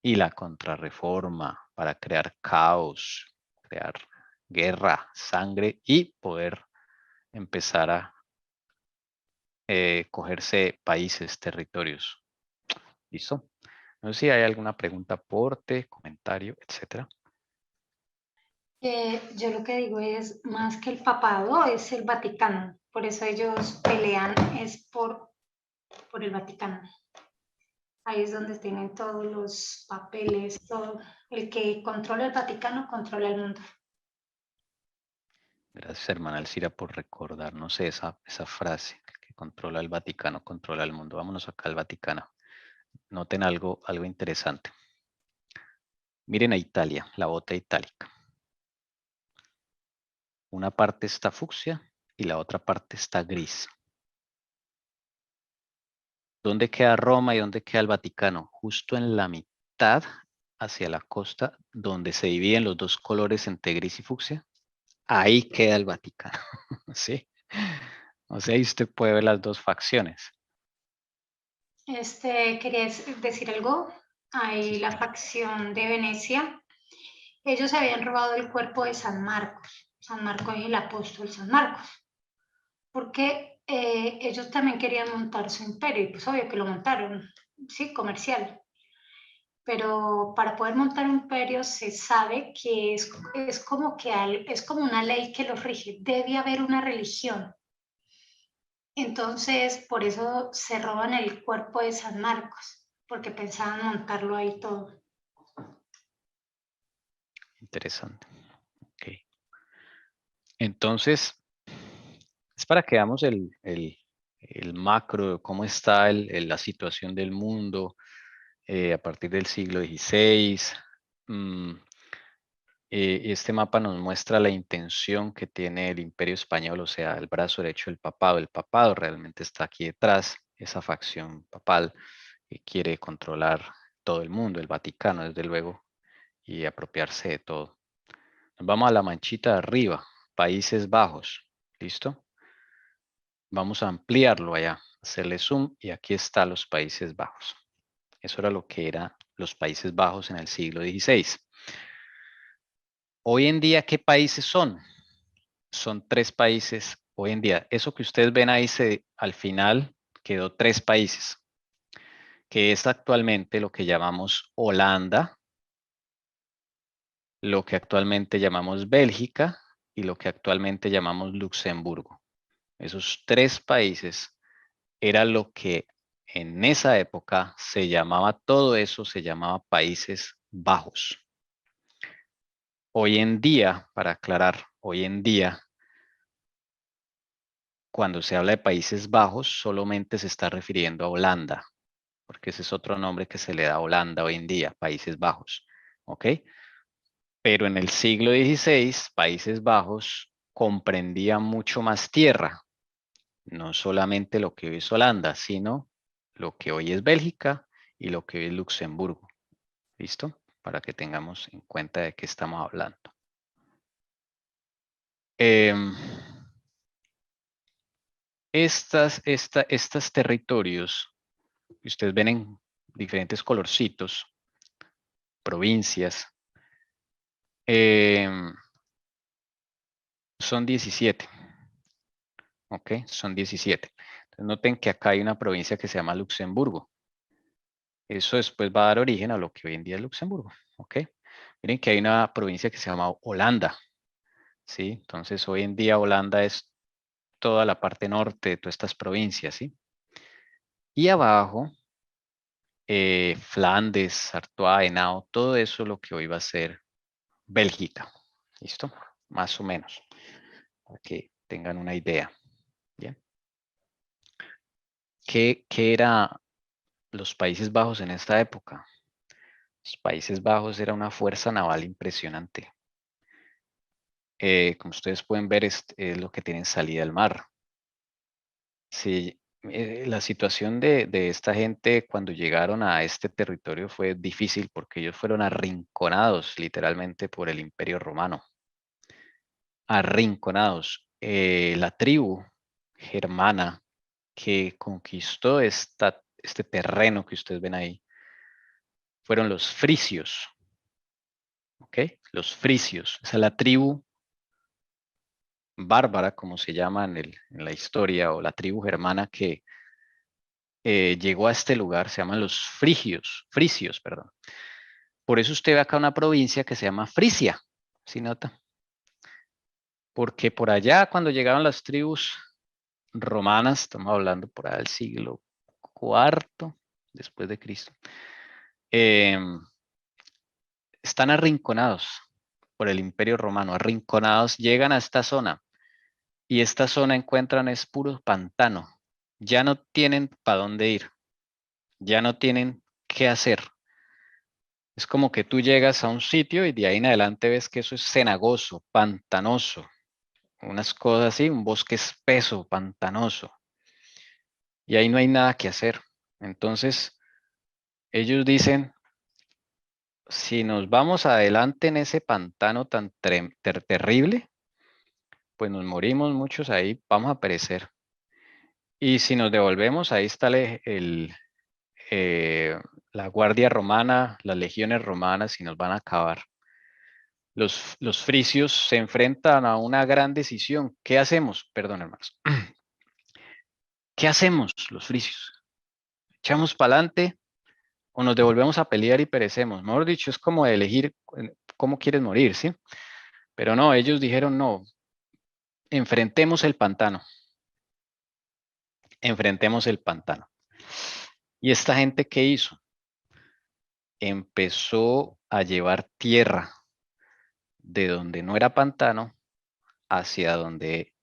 y la contrarreforma para crear caos, crear guerra, sangre y poder empezar a cogerse países, territorios. ¿Listo? No sé si hay alguna pregunta, aporte, comentario, etcétera. Yo lo que digo es, más que el papado, es el Vaticano. Por eso ellos pelean, es por el Vaticano. Ahí es donde tienen todos los papeles, todo. El que controla el Vaticano controla el mundo. Gracias, hermana Alcira, por recordarnos esa frase, que controla el Vaticano, controla el mundo. Vámonos acá al Vaticano. Noten algo interesante. Miren a Italia, la bota itálica. Una parte está fucsia y la otra parte está gris. ¿Dónde queda Roma y dónde queda el Vaticano? Justo en la mitad, hacia la costa, donde se dividen los dos colores entre gris y fucsia. Ahí queda el Vaticano. ¿Sí? O sea, ahí usted puede ver las dos facciones. Quería decir algo. Ahí la facción de Venecia, ellos habían robado el cuerpo de San Marcos. San Marcos es el apóstol San Marcos. Porque ellos también querían montar su imperio, y pues obvio que lo montaron, sí, comercial. Pero para poder montar un imperio se sabe que es como es como una ley que los rige. Debe haber una religión. Entonces, por eso se roban el cuerpo de San Marcos, porque pensaban montarlo ahí todo. Interesante. Okay. Entonces, es para que veamos el macro, cómo está la situación del mundo a partir del siglo XVI. Este mapa nos muestra la intención que tiene el Imperio Español, o sea, el brazo derecho del papado. El papado realmente está aquí detrás, esa facción papal que quiere controlar todo el mundo, el Vaticano, desde luego, y apropiarse de todo. Nos vamos a la manchita de arriba, Países Bajos. ¿Listo? Vamos a ampliarlo allá, hacerle zoom y aquí están los Países Bajos. Eso era lo que eran los Países Bajos en el siglo XVI. Hoy en día, ¿qué países son? Son 3 países hoy en día. Eso que ustedes ven ahí al final quedó 3 países, que es actualmente lo que llamamos Holanda, lo que actualmente llamamos Bélgica y lo que actualmente llamamos Luxemburgo. Esos 3 países era lo que en esa época se llamaba, todo eso se llamaba Países Bajos. Hoy en día, para aclarar, hoy en día, cuando se habla de Países Bajos, solamente se está refiriendo a Holanda, porque ese es otro nombre que se le da a Holanda hoy en día, Países Bajos. ¿Ok? Pero en el siglo XVI, Países Bajos comprendía mucho más tierra, no solamente lo que hoy es Holanda, sino lo que hoy es Bélgica y lo que hoy es Luxemburgo. ¿Listo? Para que tengamos en cuenta de qué estamos hablando. Estos territorios que ustedes ven en diferentes colorcitos, provincias, son 17. ¿Ok? Son 17. Entonces noten que acá hay una provincia que se llama Luxemburgo. Eso después va a dar origen a lo que hoy en día es Luxemburgo. ¿Ok? Miren que hay una provincia que se llama Holanda. ¿Sí? Entonces hoy en día Holanda es toda la parte norte de todas estas provincias. ¿Sí? Y abajo, Flandes, Artois, Henao, todo eso es lo que hoy va a ser Bélgica. ¿Listo? Más o menos. Para que tengan una idea. Bien. ¿Qué era los Países Bajos en esta época? Los Países Bajos era una fuerza naval impresionante. Como ustedes pueden ver, es lo que tienen salida al mar. Sí, la situación de esta gente cuando llegaron a este territorio fue difícil porque ellos fueron arrinconados literalmente por el Imperio Romano. Arrinconados. La tribu germana que conquistó esta este terreno que ustedes ven ahí, fueron los frisios. ¿Ok? Los frisios. Esa es la tribu bárbara, como se llama en la historia, o la tribu germana que llegó a este lugar, se llaman los frisios, perdón. Por eso usted ve acá una provincia que se llama Frisia, ¿sí nota? Porque por allá, cuando llegaron las tribus romanas, estamos hablando por ahí del siglo IV después de Cristo, están arrinconados por el Imperio Romano, arrinconados, llegan a esta zona y esta zona encuentran es puro pantano. Ya no tienen para dónde ir, ya no tienen qué hacer. Es como que tú llegas a un sitio y de ahí en adelante ves que eso es cenagoso, pantanoso, unas cosas así, un bosque espeso, pantanoso. Y ahí no hay nada que hacer. Entonces, ellos dicen, si nos vamos adelante en ese pantano tan terrible, pues nos morimos muchos ahí, vamos a perecer. Y si nos devolvemos, ahí está la guardia romana, las legiones romanas y nos van a acabar. Los frisios se enfrentan a una gran decisión. ¿Qué hacemos? Perdón, hermanos. ¿Qué hacemos los frisios? ¿Echamos para adelante o nos devolvemos a pelear y perecemos? Mejor dicho, es como elegir cómo quieres morir, ¿sí? Pero no, ellos dijeron no, enfrentemos el pantano. Enfrentemos el pantano. ¿Y esta gente qué hizo? Empezó a llevar tierra de donde no era pantano hacia donde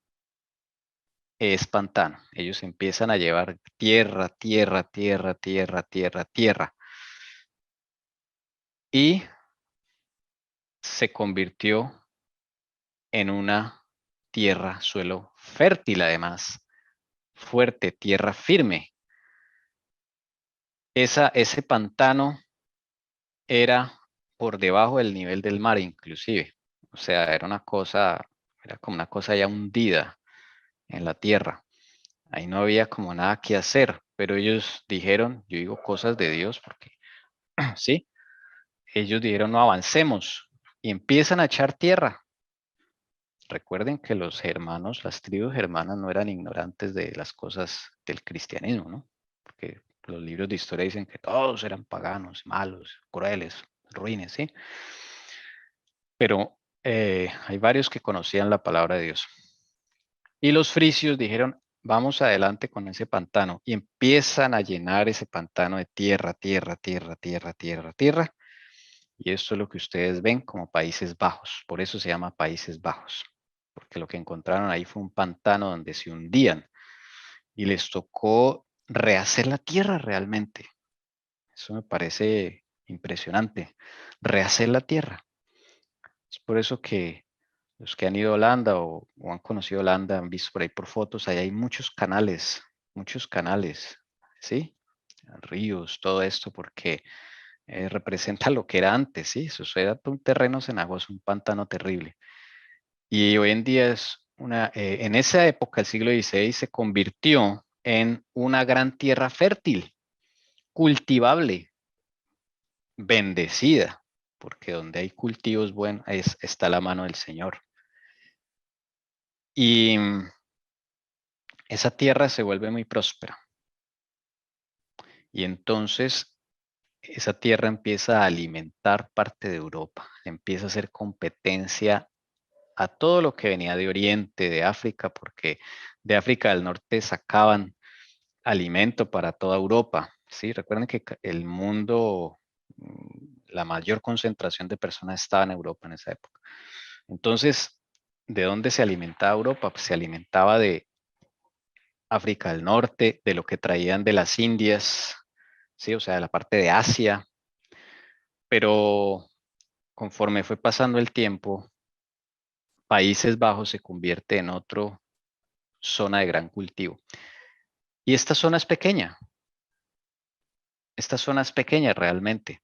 es pantano. Ellos empiezan a llevar tierra, tierra, tierra, tierra, tierra, tierra. Y se convirtió en una tierra, suelo fértil además, fuerte, tierra firme. Ese pantano era por debajo del nivel del mar inclusive. O sea, era como una cosa ya hundida en la tierra. Ahí no había como nada que hacer, pero ellos dijeron, yo digo cosas de Dios porque, sí, ellos dijeron no avancemos y empiezan a echar tierra. Recuerden que los germanos, las tribus germanas no eran ignorantes de las cosas del cristianismo, ¿no? Porque los libros de historia dicen que todos eran paganos, malos, crueles, ruines, ¿sí? Pero hay varios que conocían la palabra de Dios. Y los frisios dijeron, vamos adelante con ese pantano. Y empiezan a llenar ese pantano de tierra, tierra, tierra, tierra, tierra, tierra. Y esto es lo que ustedes ven como Países Bajos. Por eso se llama Países Bajos. Porque lo que encontraron ahí fue un pantano donde se hundían. Y les tocó rehacer la tierra realmente. Eso me parece impresionante. Rehacer la tierra. Es por eso que los que han ido a Holanda o han conocido Holanda, han visto por ahí por fotos, ahí hay muchos canales, ¿sí? Ríos, todo esto, porque representa lo que era antes, ¿sí? Eso era un terreno cenagoso, un pantano terrible. Y hoy en día en esa época, el siglo XVI, se convirtió en una gran tierra fértil, cultivable, bendecida, porque donde hay cultivos buenos está la mano del Señor. Y esa tierra se vuelve muy próspera. Y entonces esa tierra empieza a alimentar parte de Europa, empieza a hacer competencia a todo lo que venía de Oriente, de África, porque de África del Norte sacaban alimento para toda Europa. ¿Sí? Recuerden que el mundo, la mayor concentración de personas estaba en Europa en esa época. Entonces, ¿de dónde se alimentaba Europa? Pues se alimentaba de África del Norte, de lo que traían de las Indias, ¿sí? O sea, de la parte de Asia. Pero conforme fue pasando el tiempo, Países Bajos se convierte en otra zona de gran cultivo. Y esta zona es pequeña. Esta zona es pequeña realmente.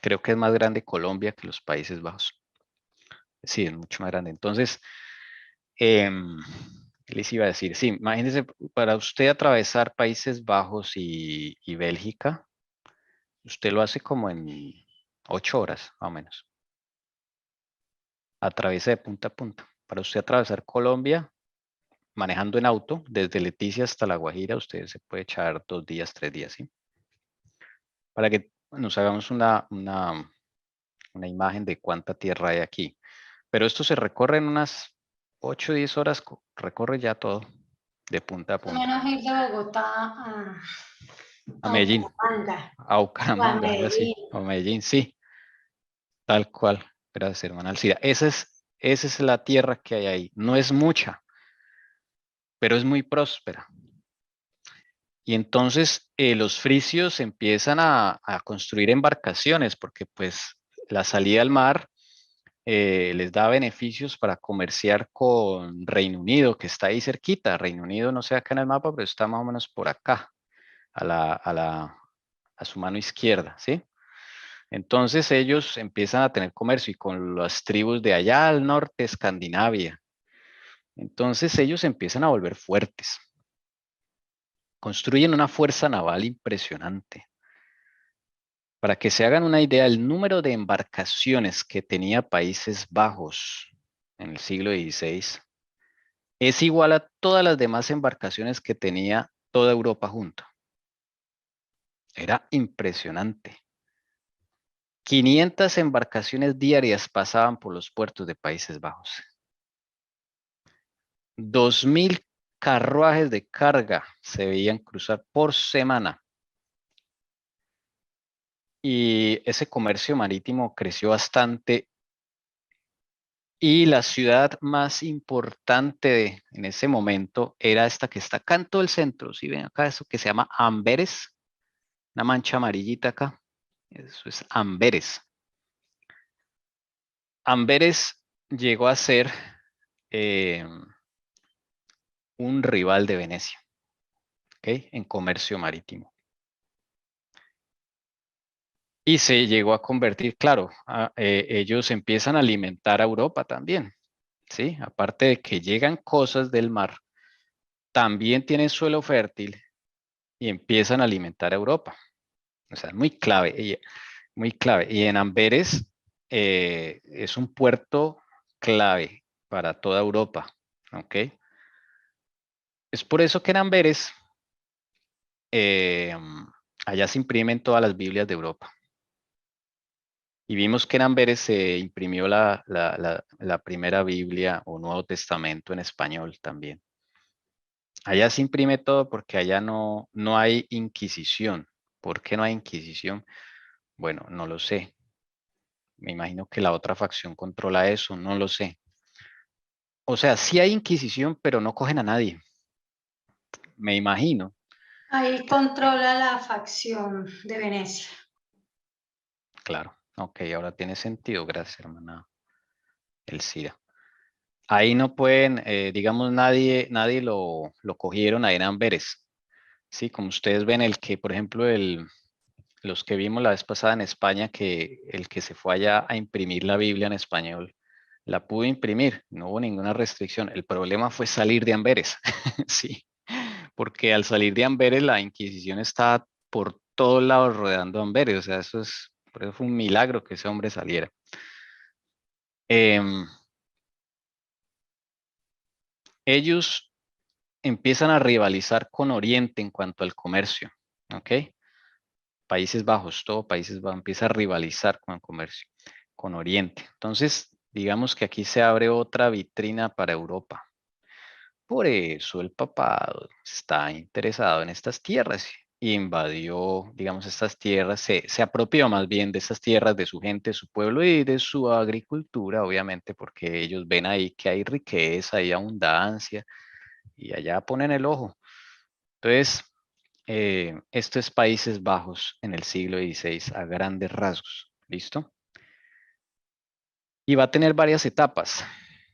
Creo que es más grande Colombia que los Países Bajos. Sí, es mucho más grande. Entonces, ¿Qué les iba a decir? Sí, imagínense, para usted atravesar Países Bajos y Bélgica, usted lo hace como en 8 horas, más o menos. Atraviesa de punta a punta. Para usted atravesar Colombia, manejando en auto, desde Leticia hasta La Guajira, usted se puede echar 2 días, 3 días, ¿sí? Para que nos hagamos una imagen de cuánta tierra hay aquí. Pero esto se recorre en unas 8 o 10 horas, recorre ya todo, de punta a punta. Menos ir de Bogotá A a Medellín, Bucaramanga a o a Bucaramanga, algo así, Medellín. o Medellín, sí, tal cual. Gracias, hermana Alcida. Esa es la tierra que hay ahí. No es mucha, pero es muy próspera. Y entonces los fricios empiezan a construir embarcaciones porque pues la salida al mar les da beneficios para comerciar con Reino Unido, que está ahí cerquita. Reino Unido no sé acá en el mapa, pero está más o menos por acá, a su mano izquierda, ¿sí? Entonces ellos empiezan a tener comercio y con las tribus de allá al norte, Escandinavia. Entonces ellos empiezan a volver fuertes. Construyen una fuerza naval impresionante. Para que se hagan una idea, el número de embarcaciones que tenía Países Bajos en el siglo XVI es igual a todas las demás embarcaciones que tenía toda Europa junto. Era impresionante. 500 embarcaciones diarias pasaban por los puertos de Países Bajos. 2000 carruajes de carga se veían cruzar por semana. Y ese comercio marítimo creció bastante. Y la ciudad más importante en ese momento era esta que está acá en todo el centro. Si ven acá eso que se llama Amberes, una mancha amarillita acá. Eso es Amberes. Amberes llegó a ser un rival de Venecia, ¿ok? En comercio marítimo. Y se llegó a convertir, claro, ellos empiezan a alimentar a Europa también, ¿sí? Aparte de que llegan cosas del mar, también tienen suelo fértil y empiezan a alimentar a Europa. O sea, muy clave, muy clave. Y en Amberes es un puerto clave para toda Europa, ¿ok? Es por eso que en Amberes allá se imprimen todas las Biblias de Europa. Y vimos que en Amberes se imprimió la primera Biblia o Nuevo Testamento en español también. Allá se imprime todo porque allá no hay Inquisición. ¿Por qué no hay Inquisición? Bueno, no lo sé. Me imagino que la otra facción controla eso, no lo sé. O sea, sí hay Inquisición, pero no cogen a nadie. Me imagino. Ahí controla la facción de Venecia. Claro. Ok, ahora tiene sentido. Gracias, hermana Elcira. Ahí no pueden, digamos, nadie lo cogieron ahí en Amberes. Sí, como ustedes ven, el que, por ejemplo, los que vimos la vez pasada en España, que el que se fue allá a imprimir la Biblia en español, la pudo imprimir, no hubo ninguna restricción. El problema fue salir de Amberes, sí, porque al salir de Amberes la Inquisición estaba por todos lados rodeando Amberes, o sea, por eso fue un milagro que ese hombre saliera. Ellos empiezan a rivalizar con Oriente en cuanto al comercio, ¿ok? Países Bajos, todo Países Bajos empieza a rivalizar con el comercio, con Oriente. Entonces, digamos que aquí se abre otra vitrina para Europa. Por eso el papado está interesado en estas tierras y invadió, digamos, estas tierras, se apropió más bien de estas tierras, de su gente, de su pueblo y de su agricultura, obviamente, porque ellos ven ahí que hay riqueza, hay abundancia y allá ponen el ojo. Entonces, esto es Países Bajos en el siglo XVI a grandes rasgos. ¿Listo? Y va a tener varias etapas.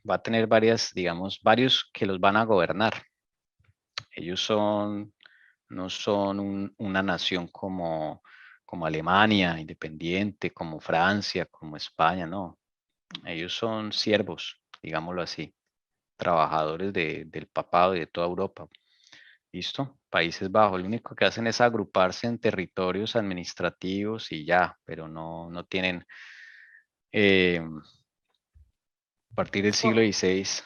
Va a tener varias, digamos, varios que los van a gobernar. Ellos no son una nación como Alemania, independiente, como Francia, como España, no. Ellos son siervos, digámoslo así. trabajadores del papado y de toda Europa. ¿Listo? Países Bajos. Lo único que hacen es agruparse en territorios administrativos y ya, pero no tienen... a partir del siglo To- XVI, ¿sí?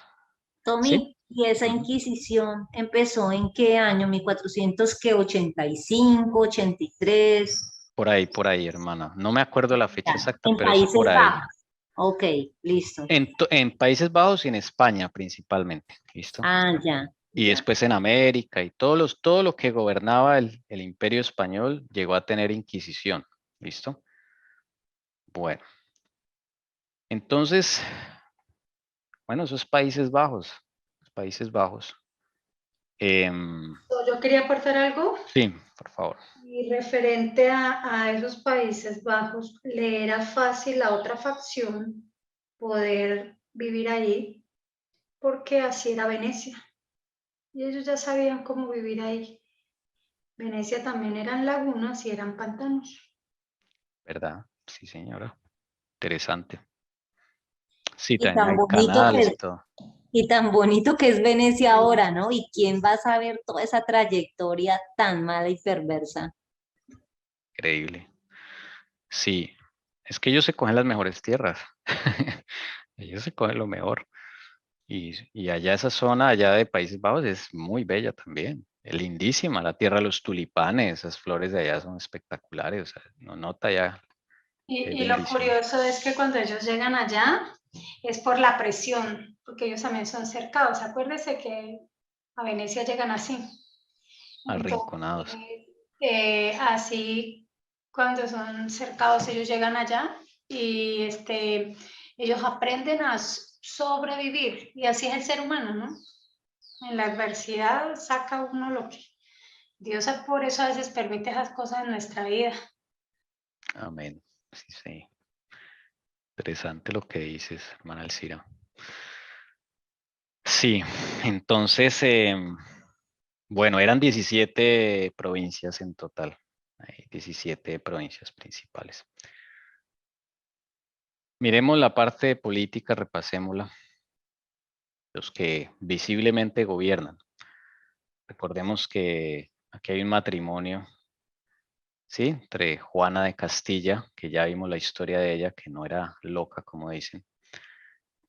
Tommy, ¿y esa Ujú. Inquisición empezó en qué año? ¿1485, 83? Por ahí, hermana. No me acuerdo la fecha Ya, exacta, en pero es por Países ahí. Bajos. Ok, listo. En Países Bajos y en España principalmente, ¿listo? Ah, ya, Y ya. después en América y todo lo que gobernaba el Imperio Español llegó a tener Inquisición, ¿listo? Bueno, entonces, bueno, esos Países Bajos, Países Bajos. Yo quería aportar algo. Sí, por favor. Y referente a esos Países Bajos, le era fácil a otra facción poder vivir ahí, porque así era Venecia. Y ellos ya sabían cómo vivir ahí. Venecia también eran lagunas y eran pantanos. ¿Verdad? Sí, señora. Interesante. Sí, Y también tan hay bonito que canales es, y todo. y tan bonito que es Venecia ahora, ¿no? ¿Y quién va a saber toda esa trayectoria tan mala y perversa? Increíble. Sí, es que ellos se cogen las mejores tierras. Ellos se cogen lo mejor. Y allá esa zona, allá de Países Bajos, es muy bella también. Es lindísima. La tierra de los tulipanes, esas flores de allá son espectaculares. O sea, no nota ya qué Y lo bendición. curioso es que cuando ellos llegan allá es por la presión, porque ellos también son cercados. Acuérdese que a Venecia llegan así. Arrinconados. Entonces, así cuando son cercados ellos llegan allá y ellos aprenden a sobrevivir y así es el ser humano, ¿no? En la adversidad saca uno lo que Dios por eso a veces permite esas cosas en nuestra vida. Amén. Sí, sí. Interesante lo que dices, hermana Alcira. Sí, entonces, bueno, eran 17 provincias en total. Hay 17 provincias principales. Miremos la parte política, repasémosla. Los que visiblemente gobiernan. Recordemos que aquí hay un matrimonio, ¿sí? Entre Juana de Castilla, que ya vimos la historia de ella, que no era loca, como dicen,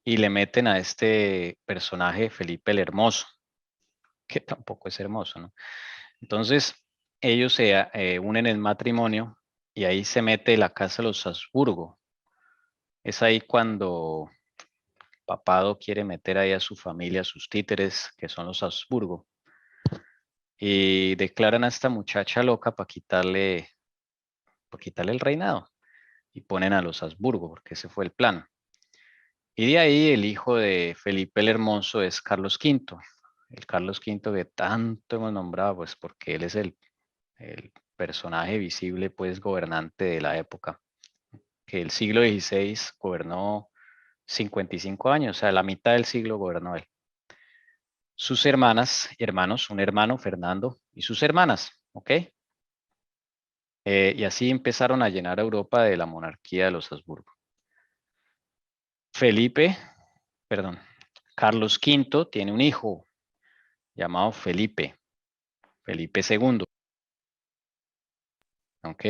y le meten a este personaje Felipe el Hermoso, que tampoco es hermoso, ¿no? Entonces, ellos se unen en matrimonio y ahí se mete la casa de los Habsburgo. Es ahí cuando Papado quiere meter ahí a su familia, a sus títeres, que son los Habsburgo, y declaran a esta muchacha loca para quitarle el reinado y ponen a los Habsburgo, porque ese fue el plan. Y de ahí el hijo de Felipe el Hermoso es Carlos V, el Carlos V que tanto hemos nombrado, pues porque él es el personaje visible, pues gobernante de la época, que el siglo XVI gobernó 55 años, o sea, la mitad del siglo gobernó él. Sus hermanos, un hermano, Fernando, y sus hermanas, ¿ok? Y así empezaron a llenar a Europa de la monarquía de los Habsburgo. Carlos V tiene un hijo llamado Felipe II, ¿ok?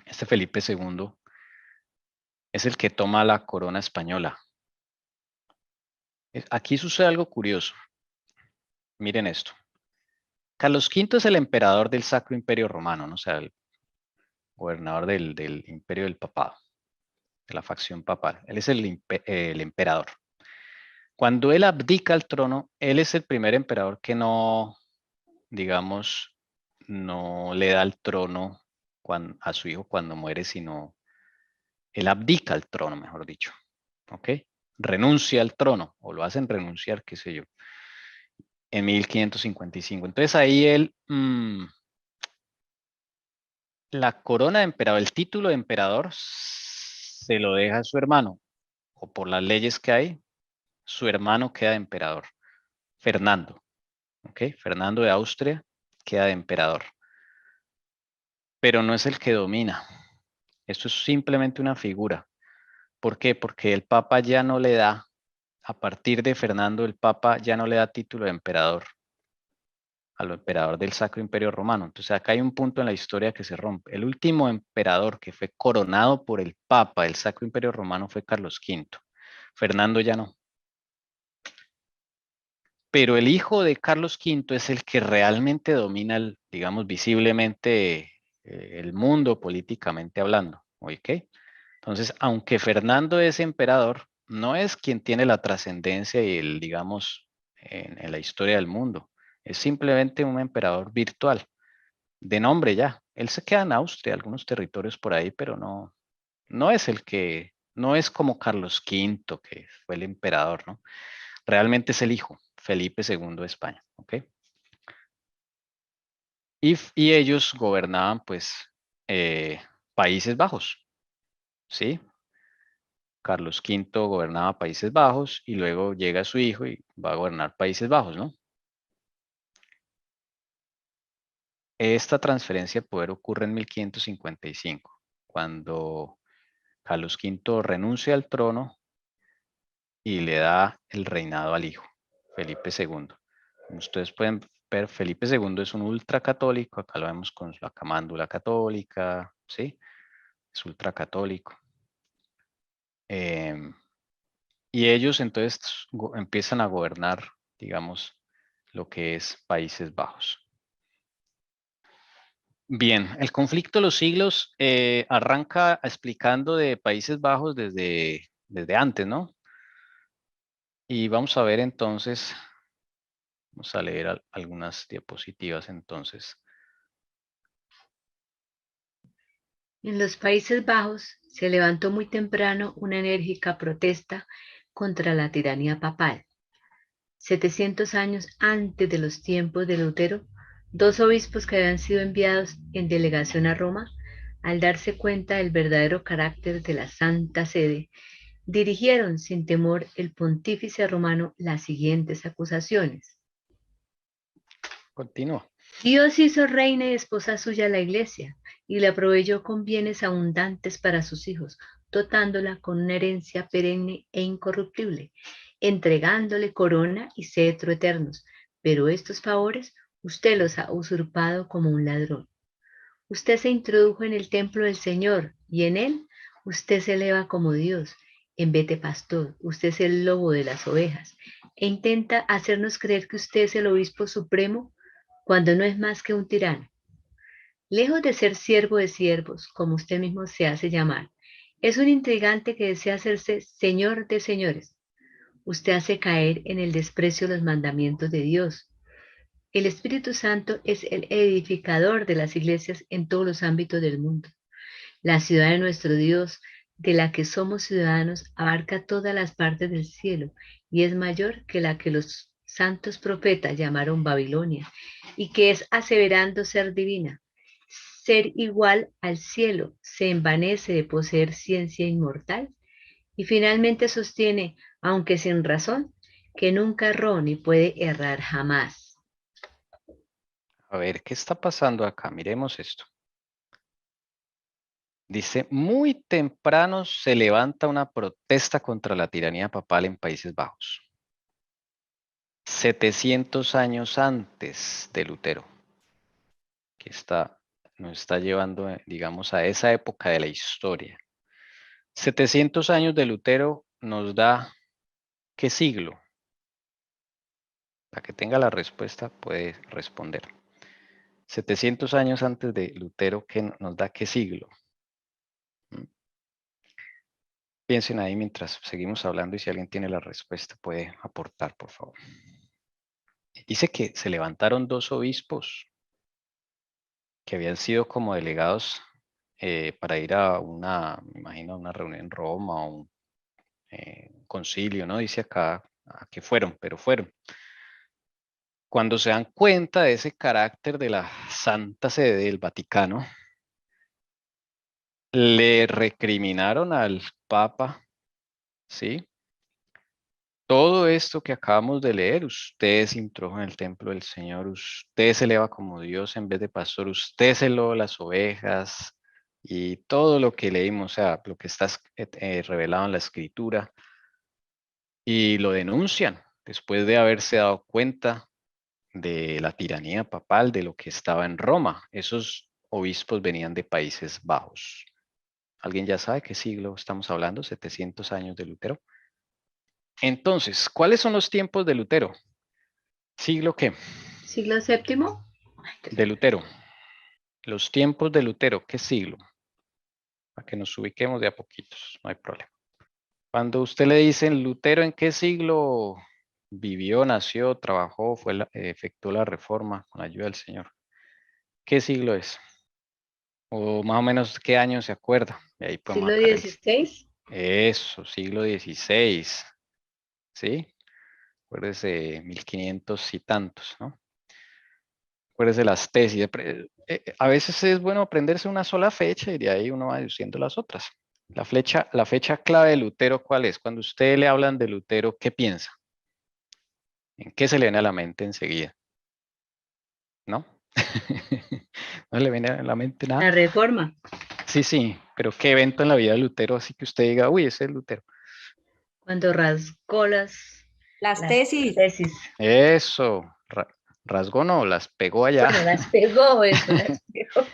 Este Felipe II es el que toma la corona española. Aquí sucede algo curioso. Miren esto. Carlos V es el emperador del Sacro Imperio Romano, ¿no? O sea, el gobernador del imperio del papado, de la facción papal. Él es el emperador. Cuando él abdica al trono, él es el primer emperador que no, digamos, no le da el trono a su hijo cuando muere, sino él abdica al trono, mejor dicho. ¿Ok? Renuncia al trono, o lo hacen renunciar, qué sé yo, en 1555. Entonces ahí él, la corona de emperador, el título de emperador, se lo deja a su hermano, o por las leyes que hay, su hermano queda de emperador, Fernando. ¿Ok? Fernando de Austria queda de emperador. Pero no es el que domina. Esto es simplemente una figura. ¿Por qué? Porque el Papa ya no le da a partir de Fernando, el Papa ya no le da título de emperador al emperador del Sacro Imperio Romano. Entonces acá hay un punto en la historia que se rompe. El último emperador que fue coronado por el Papa del Sacro Imperio Romano fue Carlos V. Fernando ya no. Pero el hijo de Carlos V es el que realmente domina, digamos, visiblemente el mundo políticamente hablando. ¿Ok? Entonces, aunque Fernando es emperador, no es quien tiene la trascendencia y el, digamos, en la historia del mundo. Es simplemente un emperador virtual, de nombre ya. Él se queda en Austria, algunos territorios por ahí, pero no es el que, no es como Carlos V, que fue el emperador, ¿no? Realmente es el hijo, Felipe II de España, ¿ok? Y ellos gobernaban, pues, Países Bajos, ¿sí? Carlos V gobernaba Países Bajos y luego llega su hijo y va a gobernar Países Bajos, ¿no? Esta transferencia de poder ocurre en 1555, cuando Carlos V renuncia al trono y le da el reinado al hijo, Felipe II. Como ustedes pueden ver, Felipe II es un ultracatólico, acá lo vemos con la camándula católica, ¿sí? Es ultracatólico. Y ellos entonces empiezan a gobernar, digamos, lo que es Países Bajos. Bien, el conflicto de los siglos arranca explicando de Países Bajos desde antes, ¿no? Y vamos a ver entonces, vamos a leer algunas diapositivas entonces. En los Países Bajos se levantó muy temprano una enérgica protesta contra la tiranía papal. 700 años antes de los tiempos de Lutero, dos obispos que habían sido enviados en delegación a Roma, al darse cuenta del verdadero carácter de la Santa Sede, dirigieron sin temor el pontífice romano las siguientes acusaciones. Continúa. Dios hizo reina y esposa suya a la iglesia y la proveyó con bienes abundantes para sus hijos, dotándola con una herencia perenne e incorruptible, entregándole corona y cetro eternos. Pero estos favores usted los ha usurpado como un ladrón. Usted se introdujo en el templo del Señor y en él usted se eleva como Dios. En vez de pastor, usted es el lobo de las ovejas e intenta hacernos creer que usted es el obispo supremo cuando no es más que un tirano. Lejos de ser siervo de siervos, como usted mismo se hace llamar, es un intrigante que desea hacerse señor de señores. Usted hace caer en el desprecio los mandamientos de Dios. El Espíritu Santo es el edificador de las iglesias en todos los ámbitos del mundo. La ciudad de nuestro Dios, de la que somos ciudadanos, abarca todas las partes del cielo y es mayor que la que los santos profetas llamaron Babilonia, y que es aseverando ser divina. Ser igual al cielo se envanece de poseer ciencia inmortal y finalmente sostiene, aunque sin razón, que nunca erró ni puede errar jamás. A ver, ¿qué está pasando acá? Miremos esto. Dice, muy temprano se levanta una protesta contra la tiranía papal en Países Bajos. 700 años antes de Lutero, que nos está llevando, digamos, a esa época de la historia. 700 años de Lutero nos da, ¿qué siglo? Para que tenga la respuesta puede responder. 700 años antes de Lutero, ¿qué nos da qué siglo? Piensen ahí mientras seguimos hablando y si alguien tiene la respuesta puede aportar, por favor. Dice que se levantaron dos obispos que habían sido como delegados para ir a me imagino, una reunión en Roma o un concilio, ¿no? Dice acá a qué fueron, pero fueron. Cuando se dan cuenta de ese carácter de la Santa Sede del Vaticano, le recriminaron al Papa, ¿sí? Todo esto que acabamos de leer, usted se introdujo en el templo del Señor, usted se eleva como Dios en vez de pastor, usted se loba las ovejas y todo lo que leímos, o sea, lo que está revelado en la Escritura, y lo denuncian después de haberse dado cuenta de la tiranía papal, de lo que estaba en Roma. Esos obispos venían de Países Bajos. ¿Alguien ya sabe qué siglo estamos hablando? 700 años de Lutero. Entonces, ¿cuáles son los tiempos de Lutero? ¿Siglo qué? ¿Siglo VII? De Lutero. Los tiempos de Lutero, ¿qué siglo? Para que nos ubiquemos de a poquitos, no hay problema. Cuando usted le dicen Lutero, ¿en qué siglo vivió, nació, trabajó, efectuó la reforma con la ayuda del Señor? ¿Qué siglo es? O más o menos qué año se acuerda. Y ahí podemos ¿Siglo sacar XVI? Eso, siglo XVI. ¿Sí? Acuérdese, 1500 y tantos, ¿no? Acuérdese las tesis. A veces es bueno aprenderse una sola fecha y de ahí uno va deduciendo las otras. La fecha clave de Lutero, ¿cuál es? Cuando usted le hablan de Lutero, ¿qué piensa? ¿En qué se le viene a la mente enseguida? ¿No? ¿No le viene a la mente nada? La Reforma. Sí, pero ¿qué evento en la vida de Lutero así que usted diga, uy, ese es Lutero? Cuando rasgó las tesis. Eso, rasgó no, las pegó allá Bueno, las pegó, eso, las pegó.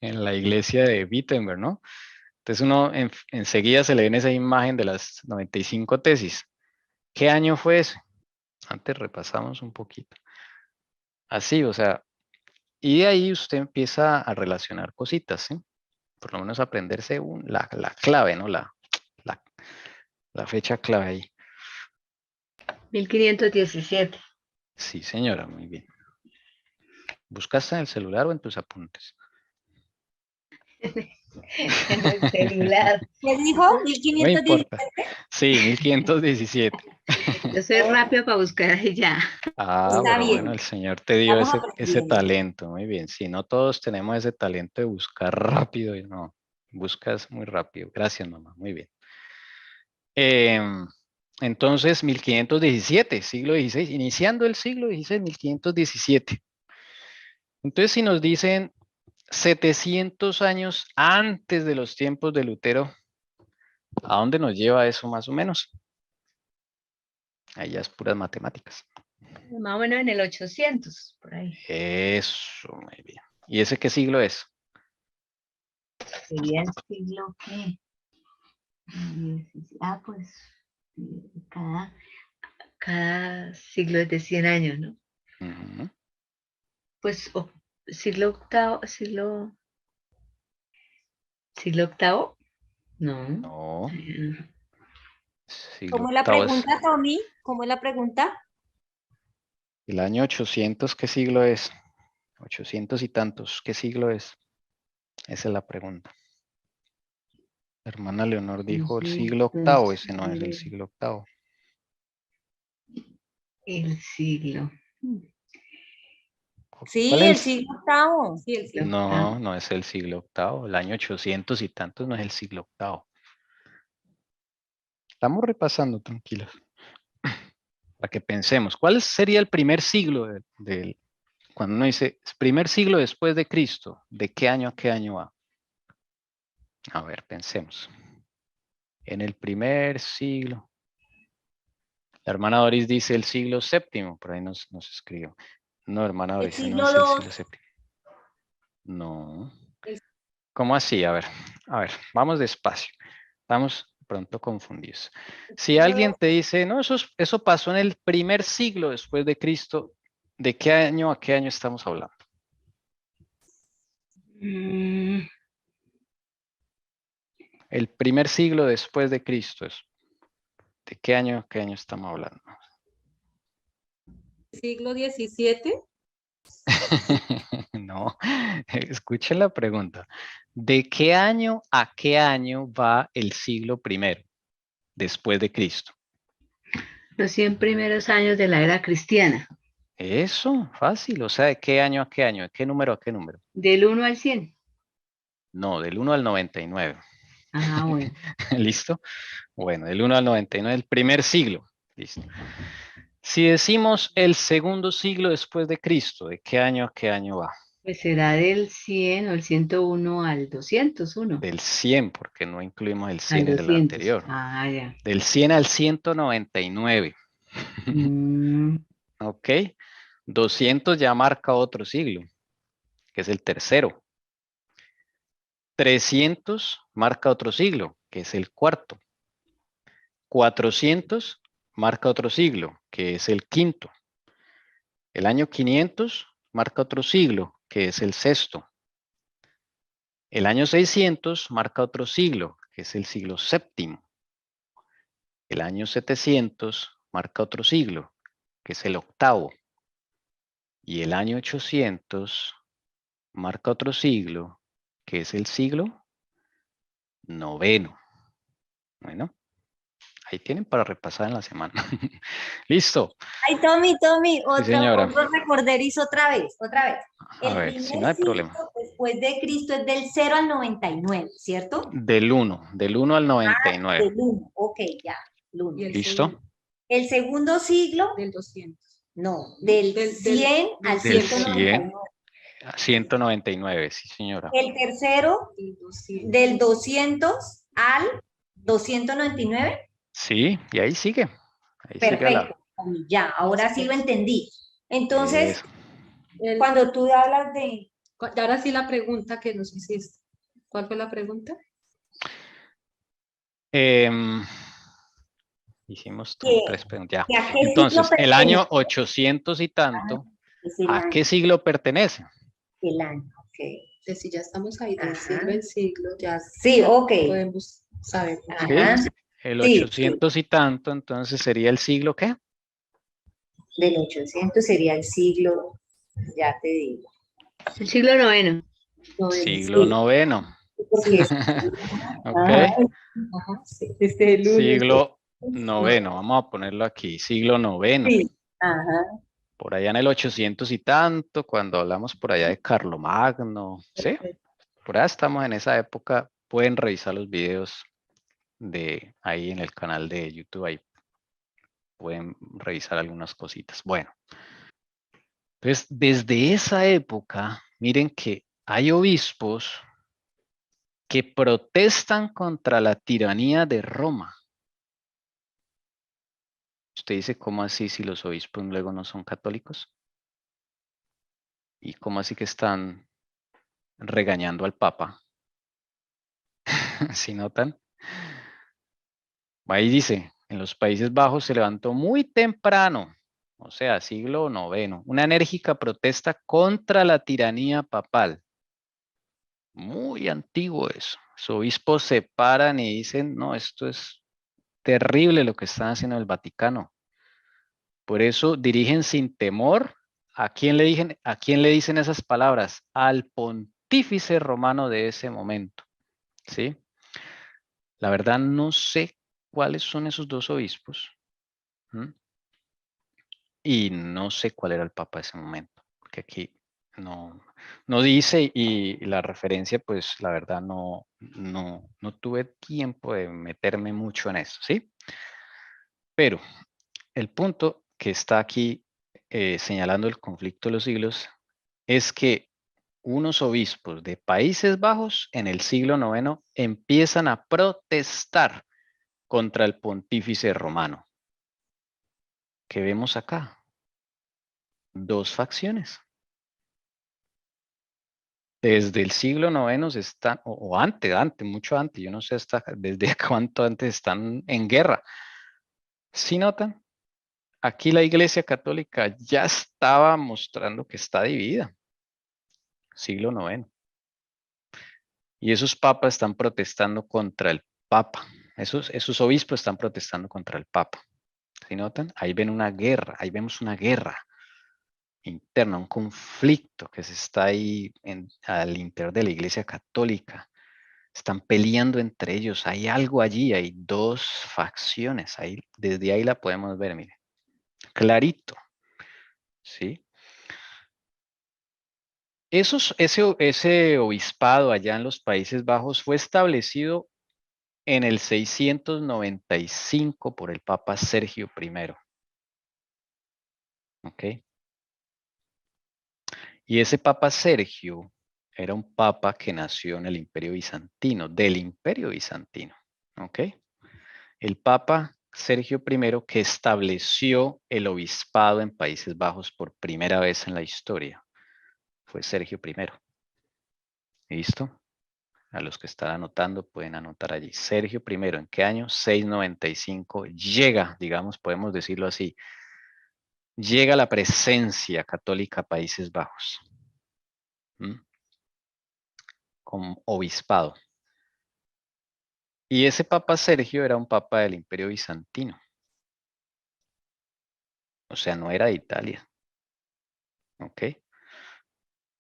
en la iglesia de Wittenberg, ¿no? Entonces uno enseguida se le viene esa imagen de las 95 tesis. ¿Qué año fue ese? Antes repasamos un poquito. Así, o sea, y de ahí usted empieza a relacionar cositas, ¿sí? Por lo menos aprenderse la clave, ¿no? La fecha clave ahí. 1517. Sí, señora, muy bien. ¿Buscaste en el celular o en tus apuntes? En el celular. ¿Qué dijo? No 1517. importa. Sí, 1517. Yo soy rápido para buscar ahí ya. Ah, Está pero bien. bueno, el Señor te dio Estamos ese aprendiendo. talento, muy bien. Si no todos tenemos ese talento de buscar rápido, y no, buscas muy rápido. Gracias, mamá, muy bien. Entonces, 1517, siglo XVI, iniciando el siglo XVI, 1517. Entonces, si nos dicen 700 años antes de los tiempos de Lutero, ¿a dónde nos lleva eso más o menos? Ahí ya es puras matemáticas. Más o menos en el 800, por ahí. Eso, muy bien. ¿Y ese qué siglo es? Sería el siglo que... pues cada siglo es de 100 años, ¿no? Ujú. Pues siglo octavo, siglo octavo, no. No, siglo ¿Cómo es la octavo es pregunta, Tommy? ¿Cómo es la pregunta? el año 800, ¿qué siglo es? 800 y tantos, ¿qué siglo es? Esa es la pregunta. La hermana Leonor dijo el siglo octavo, ese no es el siglo octavo. El siglo. Sí, ¿Cuál el es? siglo octavo. Sí, el siglo. No, no es el siglo octavo. El año 800 y tantos no es el siglo octavo. Estamos repasando, tranquilos. Para que pensemos, ¿cuál sería el primer siglo cuando uno dice primer siglo después de Cristo? ¿De qué año a qué año va? A ver, pensemos. En el primer siglo. La hermana Doris dice el siglo séptimo, por ahí nos escribió. No, hermana El Doris, no siglo es el II. siglo séptimo. No. El- ¿Cómo así? A ver, vamos despacio. Estamos pronto confundidos. Si alguien te dice, no, eso pasó en el primer siglo después de Cristo, ¿de qué año a qué año estamos hablando? El primer siglo después de Cristo es. ¿De qué año a qué año estamos hablando? siglo XVII. No, escuchen la pregunta. ¿De qué año a qué año va el siglo primero después de Cristo? Los 100 primeros años de la era cristiana. Eso, fácil. O sea, ¿de qué año a qué año? ¿De qué número a qué número? Del 1 al 100. No, del 1 al 99. Ah, bueno. ¿Listo? Bueno, del 1 al 99, el primer siglo. Listo. Si decimos el segundo siglo después de Cristo, ¿de qué año a qué año va? Pues será del 100 o el 101 al 201. Del 100, porque no incluimos el Al 100 en el 200. anterior. Ah, ya. Del 100 al 199. Mm, ¿Ok? 200 ya marca otro siglo, que es el tercero. 300 marca otro siglo, que es el cuarto. 400 marca otro siglo, que es el quinto. El año 500 marca otro siglo, que es el sexto. El año 600 marca otro siglo, que es el siglo séptimo. El año 700 marca otro siglo, que es el octavo. Y el año 800 marca otro siglo, que es el siglo noveno. Bueno, ahí tienen para repasar en la semana. Listo. Ay, Tommy, Sí, señora. otro recorderizo otra vez. A El ver, si primer no hay siglo problema. después de Cristo es del 0 al 99, ¿cierto? Del 1 al 99. Del 1, ok, ya, el 1. Y el ¿Listo? segundo, El segundo siglo, del 200. no, del Del- 100 al Del 199. 100 a 199, sí, señora. El tercero, Del 200. del 200 al 299. Sí, y ahí sigue. Ahí sigue a Perfecto, ya, ahora sí lo entendí. Entonces, Eso. El- cuando tú hablas de ahora sí la pregunta que nos hiciste. ¿Cuál fue la pregunta? Em, hicimos como que, 3 preguntas. Ya. que a qué Entonces, siglo el pertenece año 800 y tanto, es el ¿a año, qué siglo pertenece? el año, ok. De si ya estamos ahí del Ajá. siglo en siglo, ya Sí, ok. podemos saber. Ajá. ¿Sí? El Sí, 800 y tanto, entonces sería el siglo ¿qué? del 800 sería el siglo, ya te digo. el siglo noveno. Siglo Sí, noveno. porque Ok. ajá, Ajá, sí. desde el lunes. Siglo noveno. Vamos a ponerlo aquí. Siglo noveno. Sí, ajá. Por allá en el 800 y tanto, cuando hablamos por allá de Carlomagno, ¿sí? Por allá estamos en esa época. Pueden revisar los videos de ahí en el canal de YouTube. Ahí pueden revisar algunas cositas. Bueno, entonces desde esa época, miren que hay obispos que protestan contra la tiranía de Roma. Usted dice, ¿cómo así si los obispos luego no son católicos? ¿Y cómo así que están regañando al Papa? ¿Sí notan? Ahí dice, en los Países Bajos se levantó muy temprano, o sea, siglo noveno, una enérgica protesta contra la tiranía papal. Muy antiguo eso. Los obispos se paran y dicen, no, esto es terrible lo que están haciendo en el Vaticano. Por eso dirigen sin temor. ¿A quién le dicen esas palabras? Al pontífice romano de ese momento. ¿Sí? La verdad no sé cuáles son esos dos obispos. ¿Mm? Y no sé cuál era el papa de ese momento, porque aquí no dice y la referencia, pues la verdad no tuve tiempo de meterme mucho en eso, ¿sí? Pero el punto que está aquí señalando el conflicto de los siglos es que unos obispos de Países Bajos en el siglo IX empiezan a protestar contra el pontífice romano. ¿Qué vemos acá? Dos facciones. Desde el siglo IX se están, o antes, mucho antes, yo no sé hasta desde cuánto antes están en guerra. ¿Sí notan? Aquí la Iglesia Católica ya estaba mostrando que está dividida. Siglo IX. Y esos papas están protestando contra el Papa. Esos obispos están protestando contra el Papa. ¿Sí notan? Ahí ven una guerra, ahí vemos una guerra interna, un conflicto que se está ahí al interior de la Iglesia Católica. Están peleando entre ellos. Hay algo allí, hay dos facciones. Ahí, desde ahí la podemos ver, mire. Clarito. ¿Sí? Ese obispado allá en los Países Bajos fue establecido en el 695 por el Papa Sergio I. ¿Ok? Y ese Papa Sergio era un papa que nació en el Imperio Bizantino, del Imperio Bizantino. ¿Ok? El Papa Sergio I que estableció el obispado en Países Bajos por primera vez en la historia. Fue Sergio I. ¿Listo? A los que están anotando pueden anotar allí. Sergio I, ¿en qué año? 695. Llega, digamos, podemos decirlo así. Llega la presencia católica a Países Bajos. Con obispado. Y ese Papa Sergio era un papa del Imperio Bizantino. O sea, no era de Italia. ¿Ok?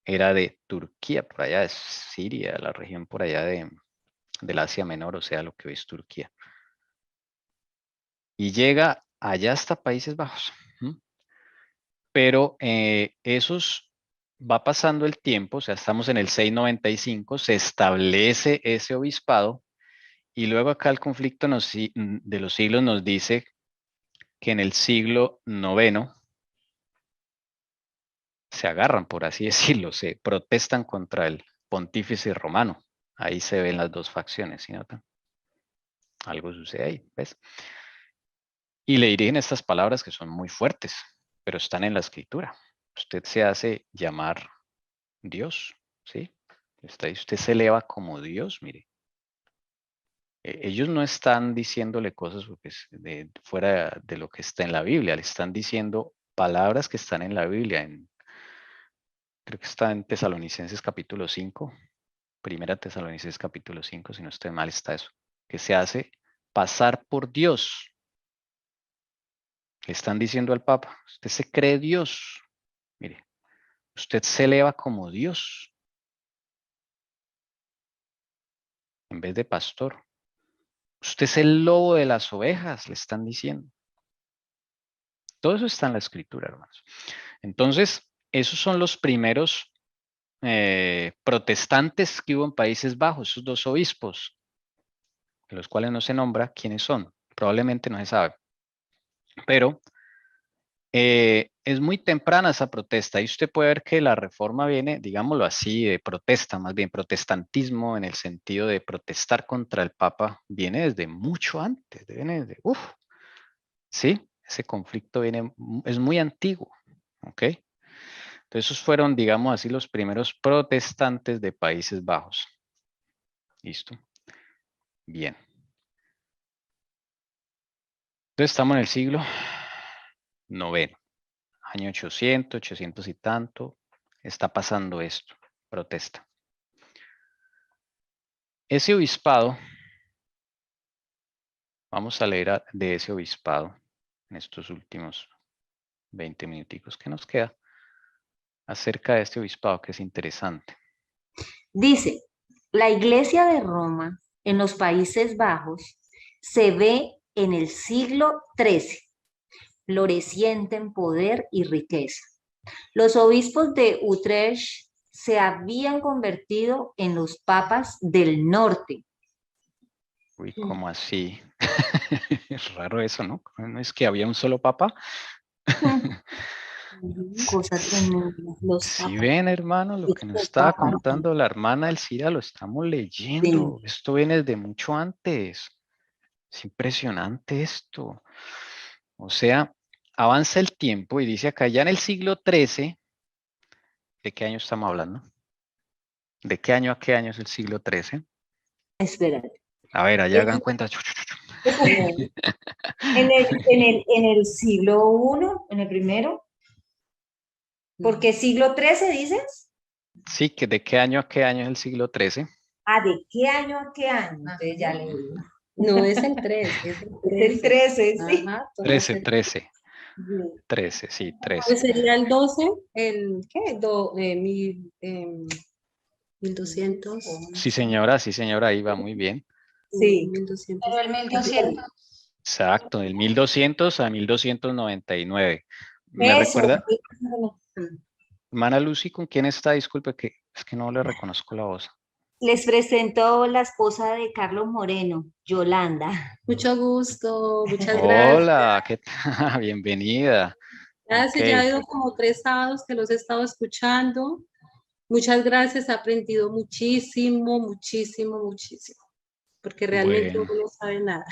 Era de Turquía, por allá de Siria, la región por allá del Asia Menor, o sea, lo que hoy es Turquía. Y llega allá hasta Países Bajos. Pero esos va pasando el tiempo, o sea, estamos en el 695, se establece ese obispado, y luego acá el conflicto de los siglos nos dice que en el siglo IX se agarran, por así decirlo, se protestan contra el pontífice romano. Ahí se ven las dos facciones, ¿sí notan? Algo sucede ahí, ¿ves? Y le dirigen estas palabras que son muy fuertes, pero están en la escritura. Usted se hace llamar Dios, ¿sí? Usted se eleva como Dios, mire. Ellos no están diciéndole cosas fuera de lo que está en la Biblia, le están diciendo palabras que están en la Biblia, creo que está en Tesalonicenses capítulo 5, Primera Tesalonicenses capítulo 5, si no estoy mal está eso, que se hace pasar por Dios. Le están diciendo al Papa, usted se cree Dios, mire, usted se eleva como Dios, en vez de pastor. Usted es el lobo de las ovejas, le están diciendo. Todo eso está en la escritura, hermanos. Entonces, esos son los primeros protestantes que hubo en Países Bajos, esos dos obispos, de los cuales no se nombra quiénes son. Probablemente no se sabe. Pero es muy temprana esa protesta y usted puede ver que la reforma viene, digámoslo así, de protesta, más bien protestantismo en el sentido de protestar contra el Papa, viene desde mucho antes, viene desde, ¿sí? Ese conflicto es muy antiguo, ¿ok? Entonces esos fueron, digamos así, los primeros protestantes de Países Bajos. ¿Listo? Bien. Entonces estamos en el siglo IX, año 800 y tanto, está pasando esto, protesta. Ese obispado, vamos a leer de ese obispado en estos últimos 20 minuticos que nos queda, acerca de este obispado que es interesante. Dice, la Iglesia de Roma en los Países Bajos se ve en el siglo XIII, floreciente en poder y riqueza. Los obispos de Utrecht se habían convertido en los papas del norte. Uy, ¿cómo así? Es raro eso, ¿no? ¿No es que había un solo papa? Cosa tremenda. Los Si papas. ven, hermano, lo que nos estaba contando la hermana Elcira, lo estamos leyendo. Esto viene desde mucho antes. Es impresionante esto. O sea, avanza el tiempo y dice acá, ya en el siglo XIII, ¿de qué año estamos hablando? ¿De qué año a qué año es el siglo XIII? Espérate. A ver, allá hagan cuenta. En el siglo I, en el primero. ¿Por qué siglo XIII dices? Sí, que de qué año a qué año es el siglo XIII. Ah, ¿de qué año a qué año? Entonces ya leí. No es el 3, es el El 13. 13, sí. Ajá, 13. Bien. 13, sí, 13. Pues sería el 12, el ¿qué? 1200. Sí, señora, ahí va muy bien. Sí. 1200. Pero el 1200. Exacto, del 1200 a 1299. ¿Me Eso. recuerda, hermana Lucy, con quién está? Disculpe, que es que no le reconozco la voz. Les presento la esposa de Carlos Moreno, Yolanda. Mucho gusto, muchas gracias. Hola, ¿qué tal? Bienvenida. Gracias, Ok. ya ha ido como 3 sábados que los he estado escuchando. Muchas gracias, he aprendido muchísimo, muchísimo, muchísimo, porque realmente Bueno, uno no sabe nada.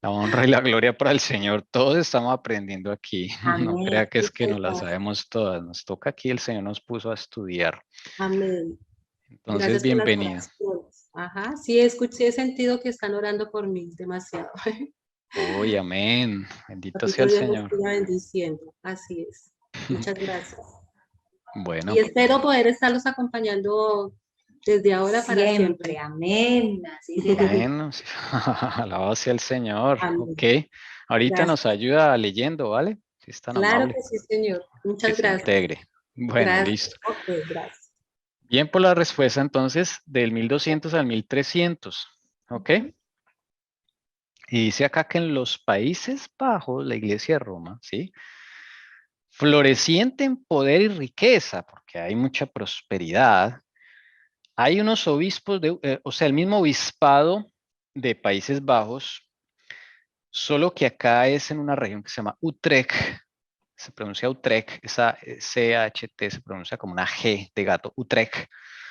la honra y la gloria para el Señor. Todos estamos aprendiendo aquí. No Amén. crea que es Sí, que no la señor. sabemos todas. Nos toca aquí, el Señor nos puso a estudiar. Amén. Entonces, Gracias por las bienvenida. oraciones. Ajá, sí, escuché, he sentido que están orando por mí demasiado. Uy, amén. Bendito sea Papito el Dios los Señor. siga bendiciendo. Así es. Muchas gracias. Bueno, Y espero poder estarlos acompañando desde ahora para Siempre, siempre. amén. Así será. bueno. Sí. Alabado sea el Señor. Ok. Amén. Ahorita Gracias. nos ayuda leyendo, ¿vale? Si es tan Claro amable, que sí, señor. que Muchas se gracias. integre. Bueno, Gracias. listo. Ok, gracias. Bien por la respuesta entonces del 1200 al 1300. ¿Ok? Y dice acá que en los Países Bajos, la Iglesia de Roma, ¿sí? Floreciente en poder y riqueza, porque hay mucha prosperidad. Hay unos obispos, o sea, el mismo obispado de Países Bajos, solo que acá es en una región que se llama Utrecht, se pronuncia Utrecht, esa CHT se pronuncia como una G de gato, Utrecht.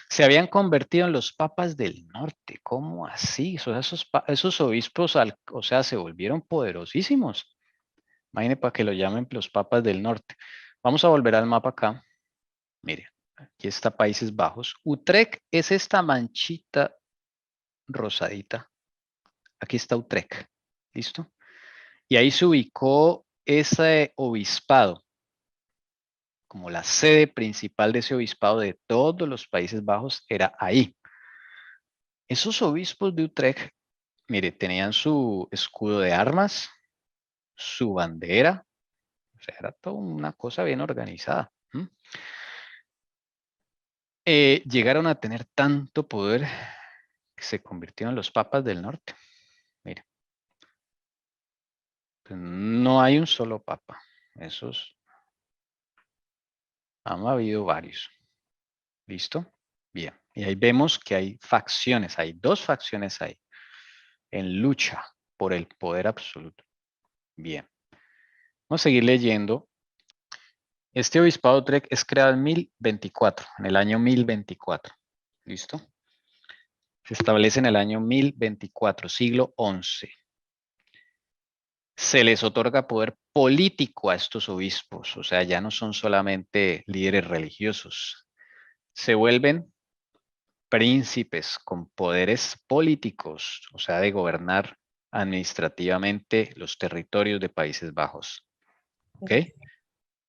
Se habían convertido en los papas del norte. ¿Cómo así? Esos obispos, o sea, se volvieron poderosísimos. Imagine para que lo llamen los papas del norte. Vamos a volver al mapa acá. Mire, aquí está Países Bajos. Utrecht es esta manchita rosadita. Aquí está Utrecht. ¿Listo? Y ahí se ubicó ese obispado, como la sede principal de ese obispado de todos los Países Bajos era ahí. Esos obispos de Utrecht, mire, tenían su escudo de armas, su bandera, o sea, era toda una cosa bien organizada. Llegaron a tener tanto poder que se convirtieron en los papas del norte. Mire, pues no hay un solo papa. Esos han habido varios. ¿Listo? Bien. Y ahí vemos que hay facciones, hay dos facciones ahí, en lucha por el poder absoluto. Bien. Vamos a seguir leyendo. Este obispado de Utrecht es creado en 1024, en el año 1024. ¿Listo? Se establece en el año 1024, siglo XI. Se les otorga poder político a estos obispos, o sea, ya no son solamente líderes religiosos, se vuelven príncipes con poderes políticos, o sea, de gobernar administrativamente los territorios de Países Bajos. ¿Ok?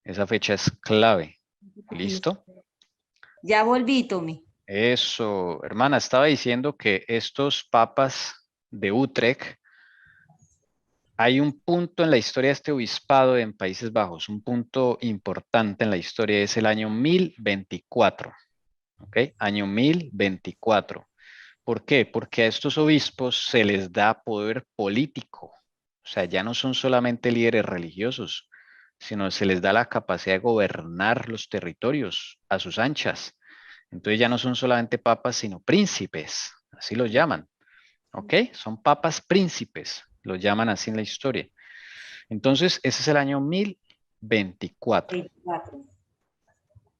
Esa fecha es clave. ¿Listo? Ya volví, Tommy. Eso, hermana, estaba diciendo que estos papas de Utrecht, hay un punto en la historia de este obispado en Países Bajos, un punto importante en la historia, es el año 1024. ¿Ok? Año 1024. ¿Por qué? Porque a estos obispos se les da poder político. O sea, ya no son solamente líderes religiosos, sino se les da la capacidad de gobernar los territorios a sus anchas. Entonces ya no son solamente papas, sino príncipes, así los llaman. ¿Ok? Son papas príncipes, los llaman así en la historia. Entonces, ese es el año 1024. 24.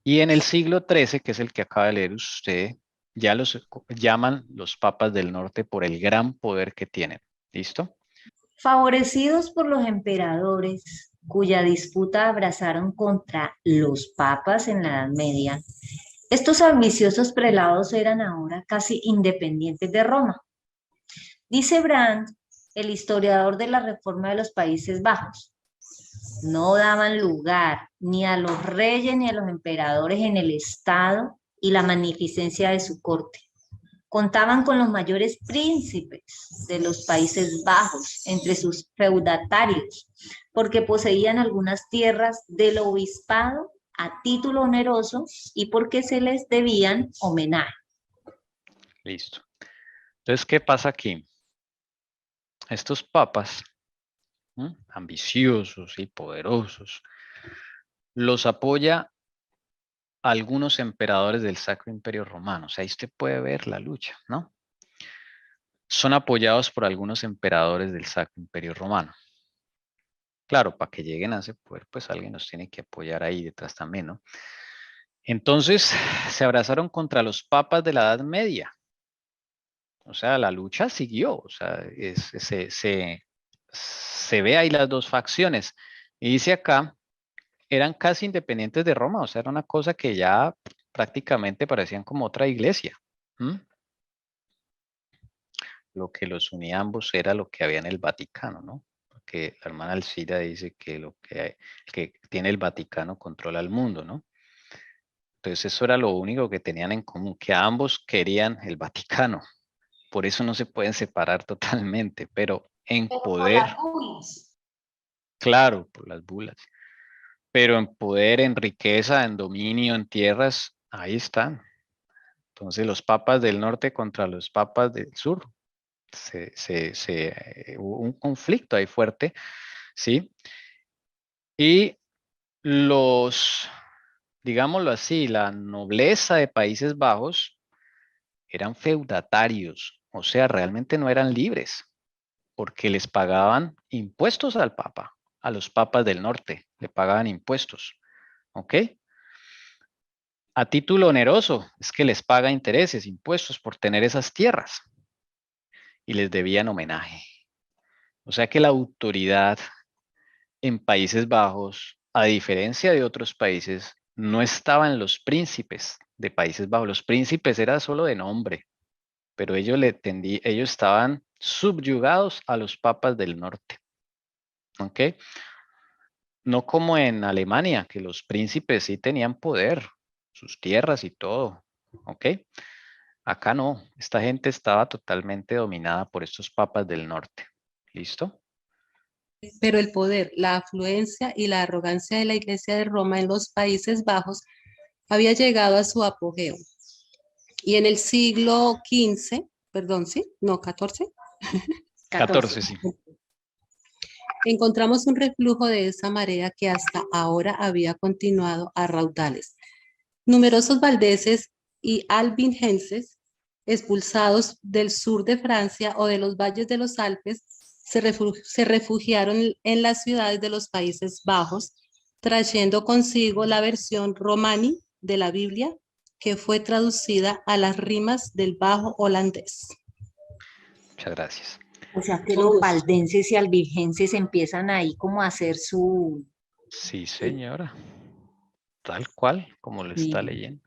Y en el siglo XIII, que es el que acaba de leer usted, ya los llaman los papas del norte por el gran poder que tienen. ¿Listo? Favorecidos por los emperadores cuya disputa abrazaron contra los papas en la Edad Media, estos ambiciosos prelados eran ahora casi independientes de Roma. Dice Brandt, el historiador de la Reforma de los Países Bajos, no daban lugar ni a los reyes ni a los emperadores en el estado y la magnificencia de su corte. Contaban con los mayores príncipes de los Países Bajos entre sus feudatarios, porque poseían algunas tierras del obispado a título oneroso y porque se les debían homenaje. Listo. Entonces, ¿qué pasa aquí? Estos papas, ambiciosos y poderosos, los apoya algunos emperadores del Sacro Imperio Romano. O sea, ahí usted puede ver la lucha, ¿no? Son apoyados por algunos emperadores del Sacro Imperio Romano. Claro, para que lleguen a ese poder, pues alguien nos tiene que apoyar ahí detrás también, ¿no? Entonces, se abrazaron contra los papas de la Edad Media. O sea, la lucha siguió, o sea, se ve ahí las dos facciones. Y dice acá, eran casi independientes de Roma, o sea, era una cosa que ya prácticamente parecían como otra iglesia. ¿Mm? Lo que los unía a ambos era lo que había en el Vaticano, ¿no? Porque la hermana Alcira dice que el que tiene el Vaticano controla el mundo, ¿no? Entonces eso era lo único que tenían en común, que ambos querían el Vaticano. Por eso no se pueden separar totalmente, pero en Pero por poder, las bulas. claro, por las bulas, pero en poder, en riqueza, en dominio, en tierras, ahí están. Entonces los papas del norte contra los papas del sur. Hubo un conflicto ahí fuerte, ¿sí? Y los, digámoslo así, la nobleza de Países Bajos eran feudatarios, o sea, realmente no eran libres, porque les pagaban impuestos al papa, a los papas del norte, le pagaban impuestos, ¿ok? A título oneroso, es que les paga intereses, impuestos por tener esas tierras y les debían homenaje. O sea que la autoridad en Países Bajos, a diferencia de otros países, no estaba en los príncipes de Países Bajos. Los príncipes era solo de nombre, pero ellos estaban subyugados a los papas del norte. ¿Ok? No como en Alemania, que los príncipes sí tenían poder, sus tierras y todo. ¿Ok? Acá no, esta gente estaba totalmente dominada por estos papas del norte. ¿Listo? Pero el poder, la afluencia y la arrogancia de la Iglesia de Roma en los Países Bajos había llegado a su apogeo. Y en el siglo XV, perdón, ¿sí? No, XIV, 14, sí. encontramos un reflujo de esa marea que hasta ahora había continuado a raudales. Numerosos valdeses y albingenses, expulsados del sur de Francia o de los valles de los Alpes, se refugiaron en las ciudades de los Países Bajos, trayendo consigo la versión romani de la Biblia, que fue traducida a las rimas del bajo holandés. Muchas gracias. O sea que los valdenses y albigenses empiezan ahí como a hacer su... Sí, señora. Tal cual, como lo está Sí. leyendo.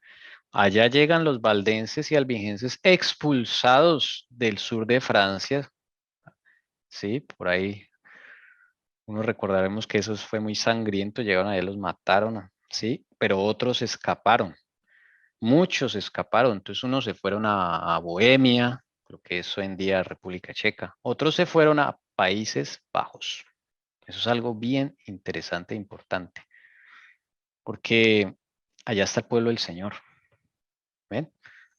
Allá llegan los valdenses y albigenses expulsados del sur de Francia. Sí, por ahí. Unos recordaremos que eso fue muy sangriento. Llegaron allá, los mataron. Sí, pero otros escaparon. Muchos escaparon. Entonces unos se fueron a Bohemia, lo que es hoy en día República Checa. Otros se fueron a Países Bajos. Eso es algo bien interesante e importante. Porque allá está el pueblo del Señor. ¿Ven?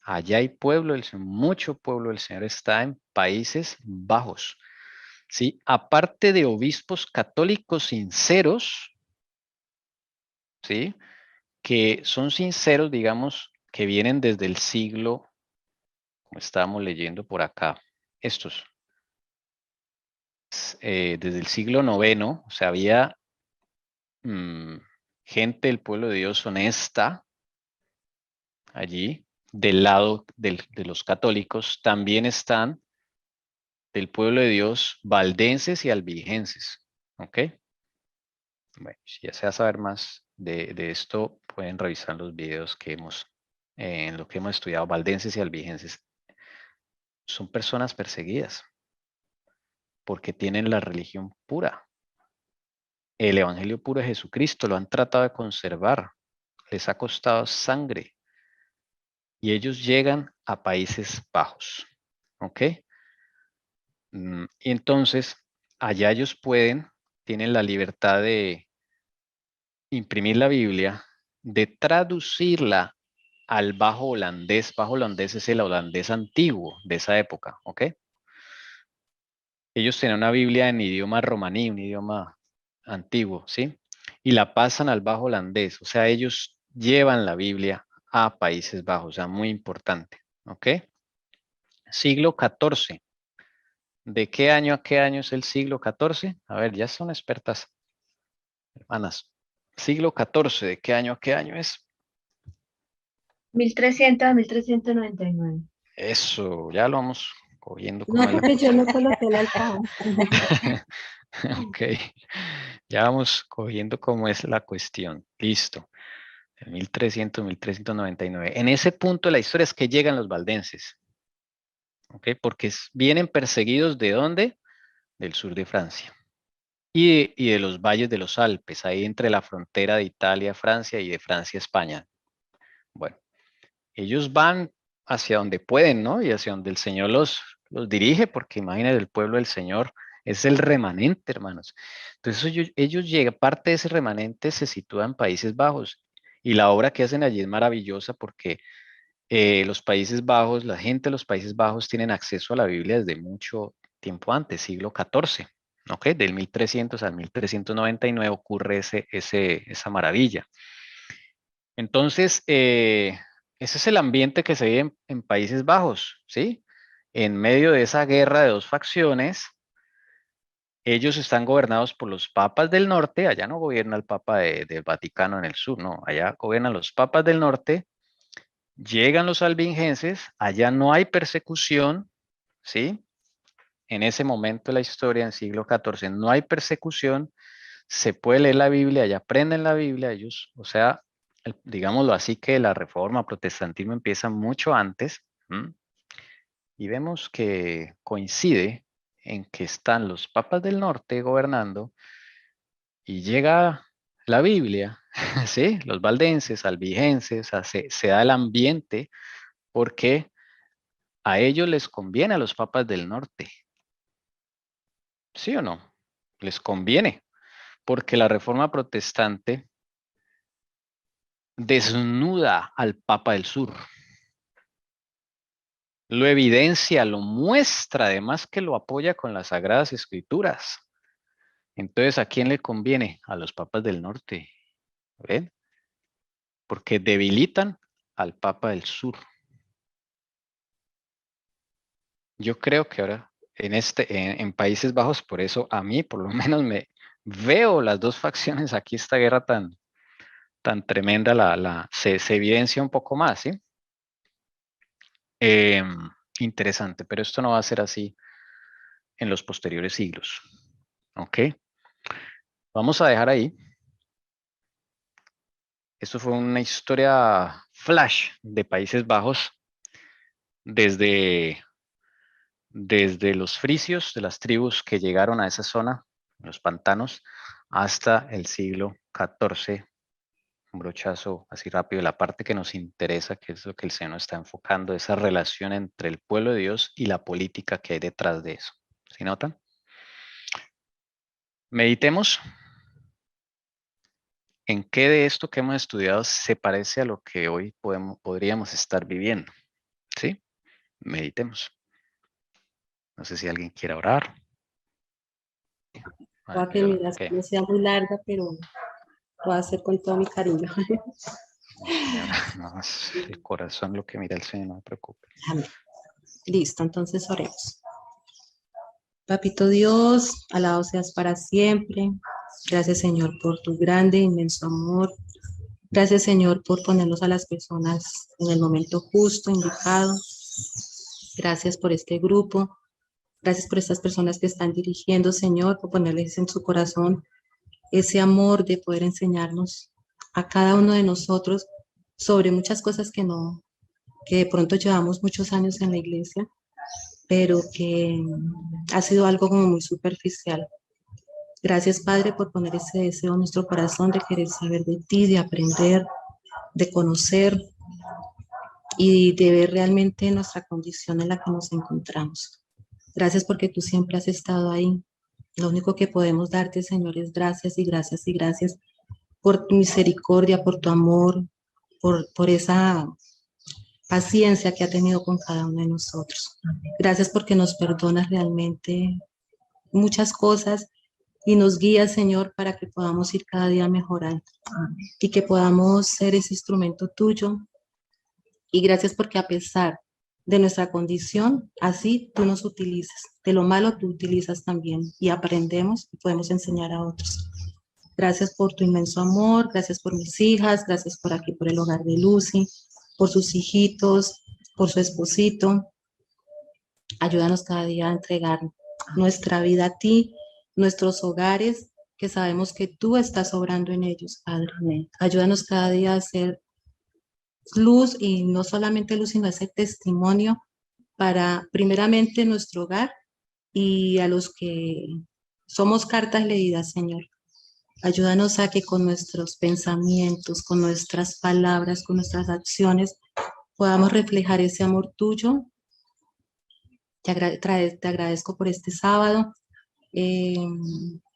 Allá hay pueblo del Señor, mucho pueblo del Señor está en Países Bajos. ¿Sí? Aparte de obispos católicos sinceros, ¿sí? Que son sinceros, digamos, que vienen desde el siglo, como estábamos leyendo por acá, estos, desde el siglo IX, o sea, había gente del pueblo de Dios honesta allí, del lado de los católicos, también están del pueblo de Dios, valdenses y albigenses. ¿Ok? Bueno, si ya se va a saber más de esto, pueden revisar los videos que en lo que hemos estudiado, valdenses y albigenses. Son personas perseguidas porque tienen la religión pura. El evangelio puro de Jesucristo lo han tratado de conservar. Les ha costado sangre. Y ellos llegan a Países Bajos. ¿Ok? Y entonces, allá ellos tienen la libertad de imprimir la Biblia, de traducirla al bajo holandés. Bajo holandés es el holandés antiguo de esa época, ¿ok? Ellos tienen una Biblia en idioma romaní, un idioma antiguo, ¿sí? Y la pasan al bajo holandés, o sea, ellos llevan la Biblia a Países Bajos, o sea, muy importante, ¿ok? Siglo XIV. ¿De qué año a qué año es el siglo XIV? A ver, ya son expertas hermanas. Siglo XIV, ¿de qué año a qué año es? 1300 a 1399. Eso, ya lo vamos cogiendo No, como es la porque yo no cuestión. coloqué el alfabet. Ok, ya vamos cogiendo cómo es la cuestión. Listo. De 1300, 1399. En ese punto de la historia es que llegan los valdenses. ¿Ok? Porque vienen perseguidos ¿de dónde? Del sur de Francia. Y de los valles de los Alpes, ahí entre la frontera de Italia, Francia y de Francia, España. Bueno, ellos van hacia donde pueden, ¿no? Y hacia donde el Señor los dirige, porque imagínense, el pueblo del Señor es el remanente, hermanos. Entonces ellos llegan, parte de ese remanente se sitúa en Países Bajos. Y la obra que hacen allí es maravillosa porque los Países Bajos, la gente de los Países Bajos tienen acceso a la Biblia desde mucho tiempo antes, siglo XIV. ¿Ok? Del 1300 al 1399 ocurre esa maravilla. Entonces, ese es el ambiente que se vive en Países Bajos, ¿sí? En medio de esa guerra de dos facciones, ellos están gobernados por los papas del norte, allá no gobierna el papa del Vaticano en el sur, no, allá gobiernan los papas del norte, llegan los albingenses, allá no hay persecución, ¿sí? En ese momento de la historia, en el siglo XIV, no hay persecución, se puede leer la Biblia, ya aprenden la Biblia ellos, o sea, digámoslo así que la reforma, protestantismo empieza mucho antes, ¿m? Y vemos que coincide en que están los papas del norte gobernando y llega la Biblia, ¿sí? Los valdenses, albigenses, o sea, se da el ambiente porque a ellos les conviene a los papas del norte, ¿sí o no? Les conviene, porque la reforma protestante desnuda al Papa del Sur. Lo evidencia, lo muestra, además que lo apoya con las Sagradas Escrituras. Entonces, ¿a quién le conviene? A los papas del norte. ¿Ven? Porque debilitan al Papa del Sur. Yo creo que ahora en Países Bajos, por eso a mí por lo menos me veo las dos facciones aquí, esta guerra tan tremenda, se evidencia un poco más, ¿sí? Interesante, pero esto no va a ser así en los posteriores siglos. ¿Ok? Vamos a dejar ahí. Esto fue una historia flash de Países Bajos desde los frisios, de las tribus que llegaron a esa zona, los pantanos, hasta el siglo XIV. Un brochazo así rápido, la parte que nos interesa, que es lo que el Señor está enfocando, esa relación entre el pueblo de Dios y la política que hay detrás de eso. ¿Sí notan? Meditemos en qué de esto que hemos estudiado se parece a lo que hoy podríamos estar viviendo. ¿Sí? Meditemos. No sé si alguien quiere orar. Para que mi oración no sea muy larga, pero lo voy a hacer con todo mi cariño. Señora, no, es el corazón lo que mira el Señor, no se preocupe. Amén. Listo, entonces oremos. Papito Dios, alabado seas para siempre. Gracias, Señor, por tu grande, inmenso amor. Gracias, Señor, por ponernos a las personas en el momento justo, indicado. Gracias por este grupo. Gracias por estas personas que están dirigiendo, Señor, por ponerles en su corazón ese amor de poder enseñarnos a cada uno de nosotros sobre muchas cosas que de pronto llevamos muchos años en la iglesia, pero que ha sido algo como muy superficial. Gracias, Padre, por poner ese deseo en nuestro corazón de querer saber de ti, de aprender, de conocer y de ver realmente nuestra condición en la que nos encontramos. Gracias porque tú siempre has estado ahí. Lo único que podemos darte, Señor, es gracias y gracias y gracias por tu misericordia, por tu amor, por esa paciencia que ha tenido con cada uno de nosotros. Gracias porque nos perdonas realmente muchas cosas y nos guías, Señor, para que podamos ir cada día mejorando y que podamos ser ese instrumento tuyo. Y gracias porque a pesar de nuestra condición, así tú nos utilizas. De lo malo tú utilizas también y aprendemos y podemos enseñar a otros. Gracias por tu inmenso amor, gracias por mis hijas, gracias por aquí, por el hogar de Lucy, por sus hijitos, por su esposito. Ayúdanos cada día a entregar nuestra vida a ti, nuestros hogares, que sabemos que tú estás obrando en ellos, Padre. Ayúdanos cada día a ser luz, y no solamente luz, sino ese testimonio para primeramente nuestro hogar y a los que somos cartas leídas, Señor. Ayúdanos a que con nuestros pensamientos, con nuestras palabras, con nuestras acciones, podamos reflejar ese amor tuyo. Te agradezco por este sábado,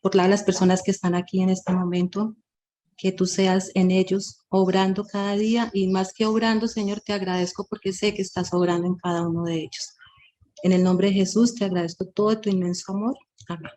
por las personas que están aquí en este momento, que tú seas en ellos, obrando cada día, y más que obrando, Señor, te agradezco porque sé que estás obrando en cada uno de ellos. En el nombre de Jesús te agradezco todo tu inmenso amor. Amén.